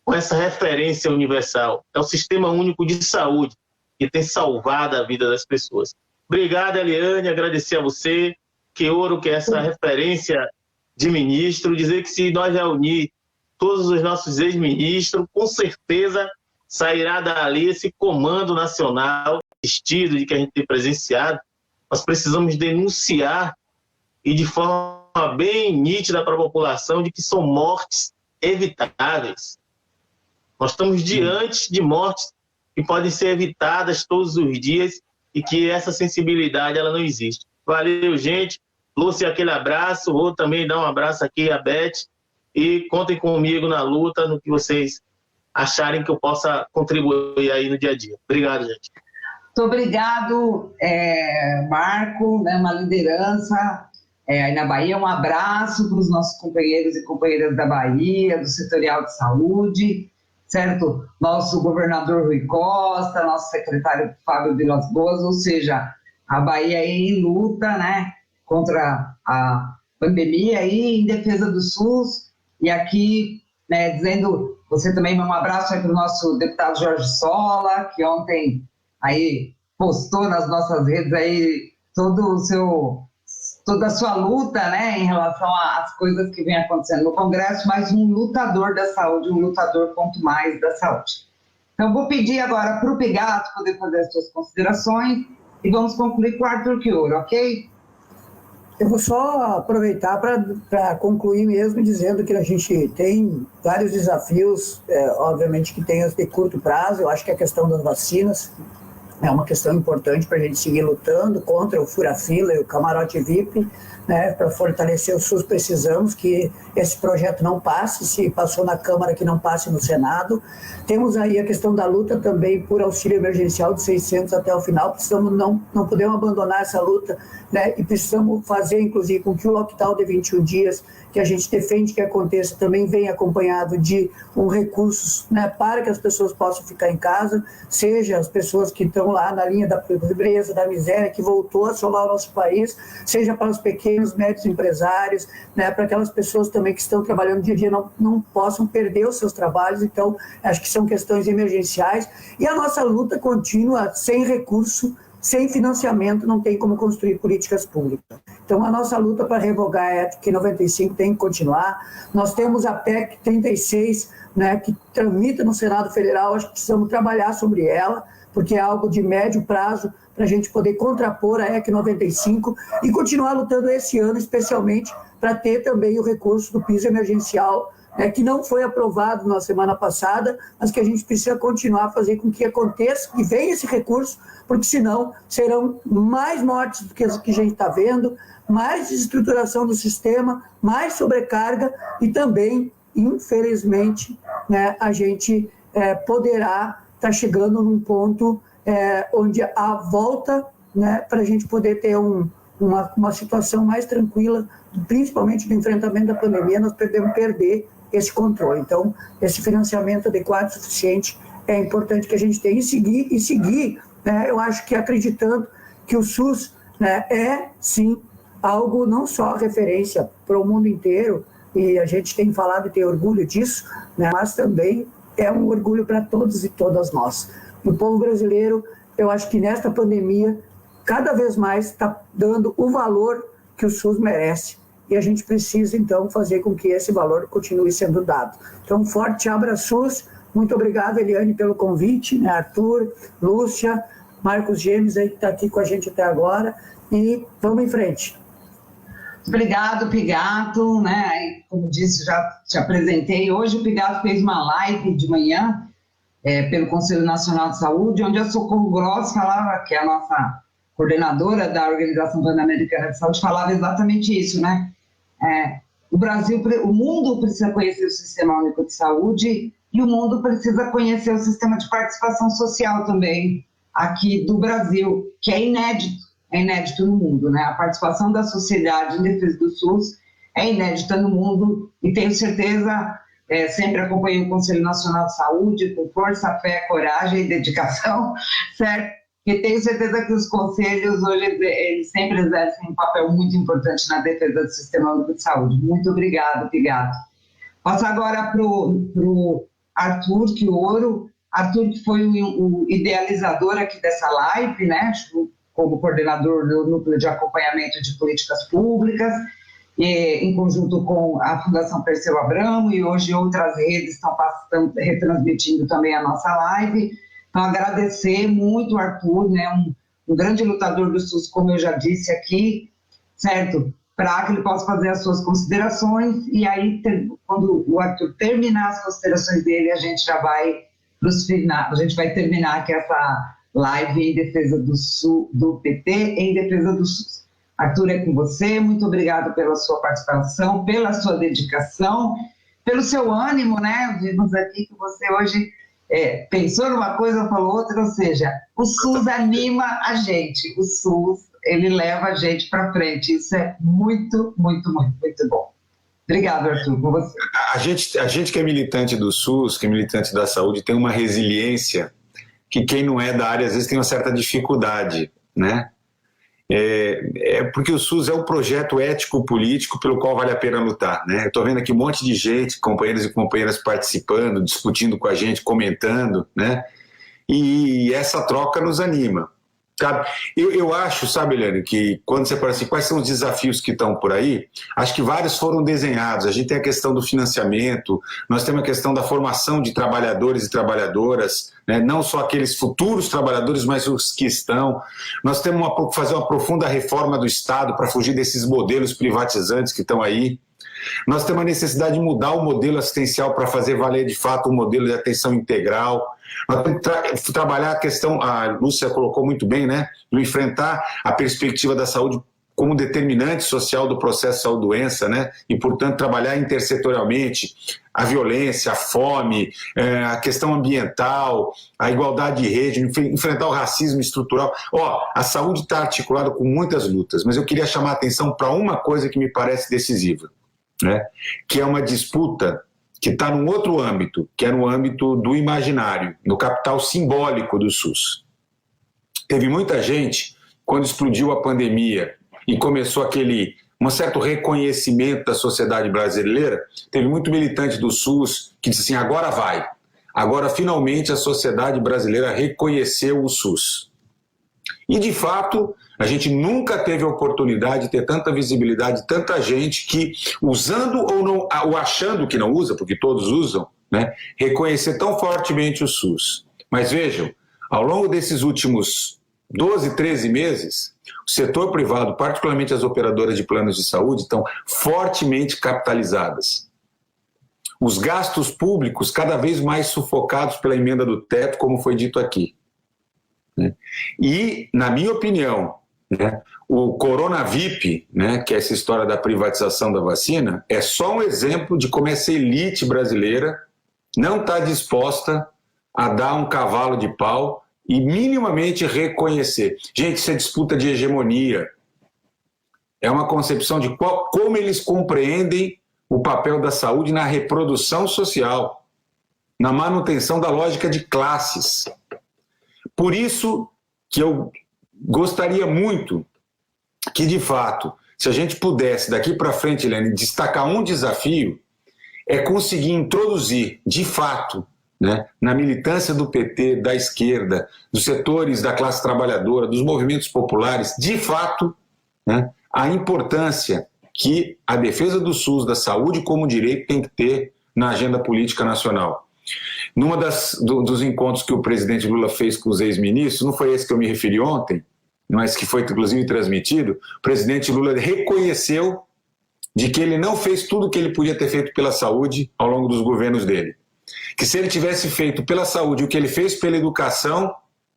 [SPEAKER 4] com essa referência universal. É o Sistema Único de Saúde que tem salvado a vida das pessoas. Obrigado, Eliane, agradecer a você, que Ouro, que é essa referência de ministro, dizer que se nós reunir todos os nossos ex-ministros, com certeza sairá dali esse comando nacional, vestido de que a gente tem presenciado. Nós precisamos denunciar e de forma bem nítida para a população de que são mortes evitáveis. Nós estamos diante de mortes que podem ser evitadas todos os dias e que essa sensibilidade ela não existe. Valeu, gente. Lúcia, aquele abraço. Vou também dar um abraço aqui a Beth. E contem comigo na luta, no que vocês acharem que eu possa contribuir aí no dia a dia. Obrigado, gente.
[SPEAKER 1] Muito obrigado, Marco, né, uma liderança aí na Bahia. Um abraço para os nossos companheiros e companheiras da Bahia, do Setorial de Saúde, certo? Nosso governador Rui Costa, nosso secretário Fábio Vilas Boas, ou seja, a Bahia aí em luta, né, contra a pandemia aí, em defesa do SUS. E aqui, né, dizendo, você também, um abraço aí para o nosso deputado Jorge Sola, que ontem aí postou nas nossas redes aí toda a sua luta, né, em relação às coisas que vem acontecendo no Congresso, mas um lutador da saúde, um lutador ponto mais da saúde. Então, vou pedir agora para o Pigato poder fazer as suas considerações e vamos concluir com o Arthur Chioro, ok?
[SPEAKER 6] Eu vou só aproveitar para concluir mesmo dizendo que a gente tem vários desafios, obviamente que tem os de curto prazo. Eu acho que a questão das vacinas é uma questão importante para a gente seguir lutando contra o fura-fila e o camarote VIP, né? Para fortalecer o SUS precisamos que esse projeto não passe, se passou na Câmara que não passe no Senado. Temos aí a questão da luta também por auxílio emergencial de 600 até o final, precisamos não podemos abandonar essa luta, né? E precisamos fazer inclusive com que o lockdown de 21 dias que a gente defende que aconteça também venha acompanhado de recursos, né, para que as pessoas possam ficar em casa, seja as pessoas que estão lá na linha da pobreza, da miséria, que voltou a assolar o nosso país, seja para os pequenos, médios empresários, né, para aquelas pessoas também que estão trabalhando dia a dia não possam perder os seus trabalhos. Então, acho que são questões emergenciais. E a nossa luta contínua, sem recurso, sem financiamento, não tem como construir políticas públicas. Então, a nossa luta para revogar a EPIC 95 tem que continuar. Nós temos a PEC 36, né, que tramita no Senado Federal. Acho que precisamos trabalhar sobre ela, porque é algo de médio prazo para a gente poder contrapor a EPIC 95 e continuar lutando esse ano, especialmente, para ter também o recurso do piso emergencial, que não foi aprovado na semana passada, mas que a gente precisa continuar a fazer com que aconteça, que venha esse recurso, porque senão serão mais mortes do que a gente está vendo, mais desestruturação do sistema, mais sobrecarga e também, infelizmente, né, a gente poderá estar chegando num ponto onde a volta, né, para a gente poder ter uma situação mais tranquila, principalmente no enfrentamento da pandemia, nós podemos perder esse controle. Então, esse financiamento adequado e suficiente é importante que a gente tenha e seguir, né, eu acho que acreditando que o SUS, né, é, sim, algo não só referência para o mundo inteiro, e a gente tem falado e tem orgulho disso, né, mas também é um orgulho para todos e todas nós. O povo brasileiro, eu acho que nesta pandemia, cada vez mais está dando o valor que o SUS merece. E a gente precisa, então, fazer com que esse valor continue sendo dado. Então, um forte abraço, SUS. Muito obrigado, Eliane, pelo convite, né? Arthur, Lúcia, Marcos Gêmeos, aí, que está aqui com a gente até agora. E vamos em frente.
[SPEAKER 1] Obrigado, Pigato, né? Como disse, já te apresentei. Hoje o Pigato fez uma live de manhã, pelo Conselho Nacional de Saúde, onde a Socorro Gross falava, que é a nossa coordenadora da Organização Pan-Americana de Saúde, falava exatamente isso, né? O mundo precisa conhecer o Sistema Único de Saúde e o mundo precisa conhecer o sistema de participação social também aqui do Brasil, que é inédito no mundo, né? A participação da sociedade em defesa do SUS é inédita no mundo e tenho certeza, sempre acompanho o Conselho Nacional de Saúde com força, fé, coragem e dedicação, certo? E tenho certeza que os conselhos hoje eles sempre exercem um papel muito importante na defesa do Sistema Único de Saúde. Muito obrigado, Pigato. Passo agora para o Arthur Quioro. Arthur, que foi o idealizador aqui dessa live, né, como coordenador do Núcleo de Acompanhamento de Políticas Públicas, em conjunto com a Fundação Perseu Abramo, e hoje outras redes estão retransmitindo também a nossa live. Então, agradecer muito o Arthur, né, um grande lutador do SUS, como eu já disse aqui, certo? Para que ele possa fazer as suas considerações, e aí, quando o Arthur terminar as considerações dele, a gente já vai terminar aqui essa live em defesa do PT, em defesa do SUS. Arthur, é com você, muito obrigado pela sua participação, pela sua dedicação, pelo seu ânimo, né? Vimos aqui que você hoje pensou numa coisa ou falou outra, ou seja, o SUS anima a gente, o SUS, ele leva a gente para frente, isso é muito, muito, muito, muito bom. Obrigado, Arthur, com você.
[SPEAKER 5] A gente que é militante do SUS, que é militante da saúde, tem uma resiliência que quem não é da área às vezes tem uma certa dificuldade, né? Porque o SUS é um projeto ético-político pelo qual vale a pena lutar, né? Eu estou vendo aqui um monte de gente, companheiros e companheiras participando, discutindo com a gente, comentando, né? E essa troca nos anima. Sabe? Eu acho, sabe, Eliane, que quando você fala assim, quais são os desafios que estão por aí, acho que vários foram desenhados. A gente tem a questão do financiamento, nós temos a questão da formação de trabalhadores e trabalhadoras, né? Não só aqueles futuros trabalhadores, mas os que estão. Nós temos que fazer uma profunda reforma do Estado para fugir desses modelos privatizantes que estão aí. Nós temos a necessidade de mudar o modelo assistencial para fazer valer de fato um modelo de atenção integral. Nós temos que trabalhar a questão, a Lúcia colocou muito bem, né, de enfrentar a perspectiva da saúde como determinante social do processo saúde-doença, né, e, portanto, trabalhar intersetorialmente a violência, a fome, a questão ambiental, a igualdade de rede, enfrentar o racismo estrutural. A saúde está articulada com muitas lutas, mas eu queria chamar a atenção para uma coisa que me parece decisiva, né, que é uma disputa que está num outro âmbito, que é no âmbito do imaginário, no capital simbólico do SUS. Teve muita gente, quando explodiu a pandemia e começou um certo reconhecimento da sociedade brasileira, teve muito militante do SUS que disse assim, agora vai, agora finalmente a sociedade brasileira reconheceu o SUS. E, de fato, a gente nunca teve a oportunidade de ter tanta visibilidade, tanta gente que, usando ou achando que não usa, porque todos usam, né, reconhecer tão fortemente o SUS. Mas vejam, ao longo desses últimos 12, 13 meses, o setor privado, particularmente as operadoras de planos de saúde, estão fortemente capitalizadas. Os gastos públicos cada vez mais sufocados pela emenda do teto, como foi dito aqui. E, na minha opinião, né, o Coronavip, né, que é essa história da privatização da vacina, é só um exemplo de como essa elite brasileira não está disposta a dar um cavalo de pau e minimamente reconhecer. Gente, isso é disputa de hegemonia. É uma concepção de como eles compreendem o papel da saúde na reprodução social, na manutenção da lógica de classes. Por isso que eu gostaria muito que, de fato, se a gente pudesse, daqui para frente, Helene, destacar um desafio, é conseguir introduzir, de fato, né, na militância do PT, da esquerda, dos setores da classe trabalhadora, dos movimentos populares, de fato, né, a importância que a defesa do SUS, da saúde como direito, tem que ter na agenda política nacional. Numa dos encontros que o presidente Lula fez com os ex-ministros, não foi esse que eu me referi ontem, mas que foi inclusive transmitido, o presidente Lula reconheceu de que ele não fez tudo o que ele podia ter feito pela saúde ao longo dos governos dele. Que se ele tivesse feito pela saúde o que ele fez pela educação,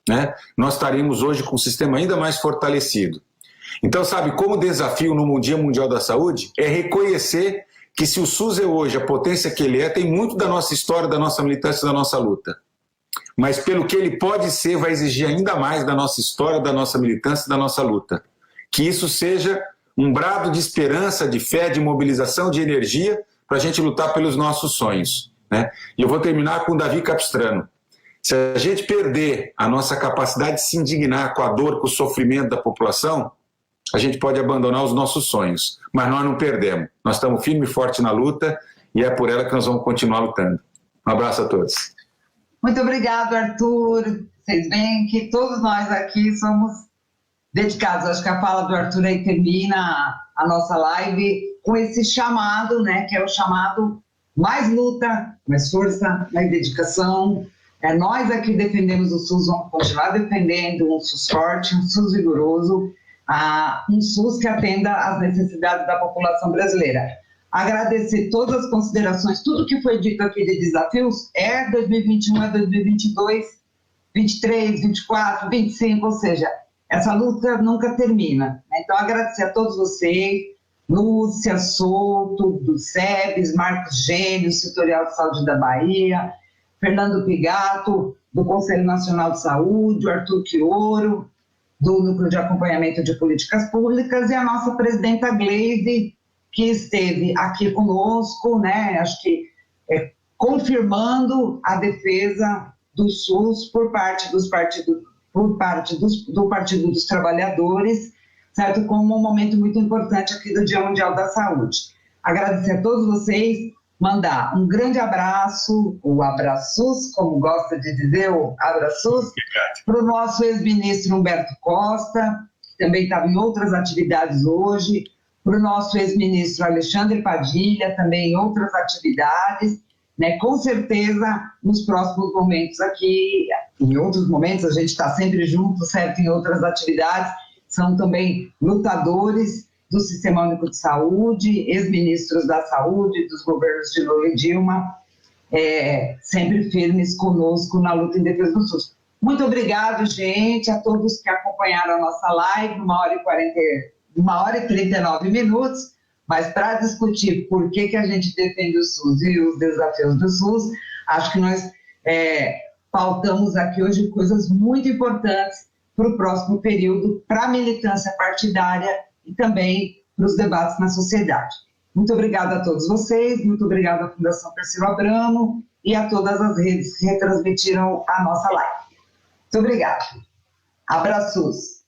[SPEAKER 5] né, nós estaríamos hoje com um sistema ainda mais fortalecido. Então, sabe, como desafio no Dia Mundial da Saúde é reconhecer que se o SUS é hoje a potência que ele é, tem muito da nossa história, da nossa militância, da nossa luta. Mas pelo que ele pode ser, vai exigir ainda mais da nossa história, da nossa militância, da nossa luta. Que isso seja um brado de esperança, de fé, de mobilização, de energia para a gente lutar pelos nossos sonhos, né? E eu vou terminar com o Davi Capistrano. Se a gente perder a nossa capacidade de se indignar com a dor, com o sofrimento da população, a gente pode abandonar os nossos sonhos, mas nós não perdemos. Nós estamos firme e forte na luta e é por ela que nós vamos continuar lutando. Um abraço a todos.
[SPEAKER 1] Muito obrigado, Arthur. Vocês veem que todos nós aqui somos dedicados. Acho que a fala do Arthur aí termina a nossa live com esse chamado, né, que é o chamado mais luta, mais força, mais dedicação. Nós aqui defendemos o SUS, vamos continuar defendendo um SUS forte, um SUS vigoroso, um SUS que atenda às necessidades da população brasileira. Agradecer todas as considerações, tudo que foi dito aqui de desafios, 2021, 2022, 23, 24, 25, ou seja, essa luta nunca termina. Então, agradecer a todos vocês, Lúcia Souto, do SEBS, Marcos Gênio, Setorial de Saúde da Bahia, Fernando Pigato, do Conselho Nacional de Saúde, o Arthur Quioro, do Núcleo de Acompanhamento de Políticas Públicas, e a nossa presidenta Gleisi, que esteve aqui conosco, né, acho que confirmando a defesa do SUS por parte do Partido dos Trabalhadores, certo? Como um momento muito importante aqui do Dia Mundial da Saúde. Agradecer a todos vocês, mandar um grande abraço, o abraços, como gosta de dizer, o abraços, para o nosso ex-ministro Humberto Costa, que também estava em outras atividades hoje, para o nosso ex-ministro Alexandre Padilha, também em outras atividades, né? Com certeza, nos próximos momentos aqui, em outros momentos, a gente está sempre junto, certo? Em outras atividades, são também lutadores do Sistema Único de Saúde, ex-ministros da Saúde, dos governos de Lula e Dilma, sempre firmes conosco na luta em defesa do SUS. Muito obrigado, gente, a todos que acompanharam a nossa live, 1h39 minutos, mas para discutir por que a gente defende o SUS e os desafios do SUS, acho que nós pautamos aqui hoje coisas muito importantes para o próximo período, para a militância partidária e também para os debates na sociedade. Muito obrigada a todos vocês, muito obrigada à Fundação Perseu Abramo e a todas as redes que retransmitiram a nossa live. Muito obrigada. Abraços.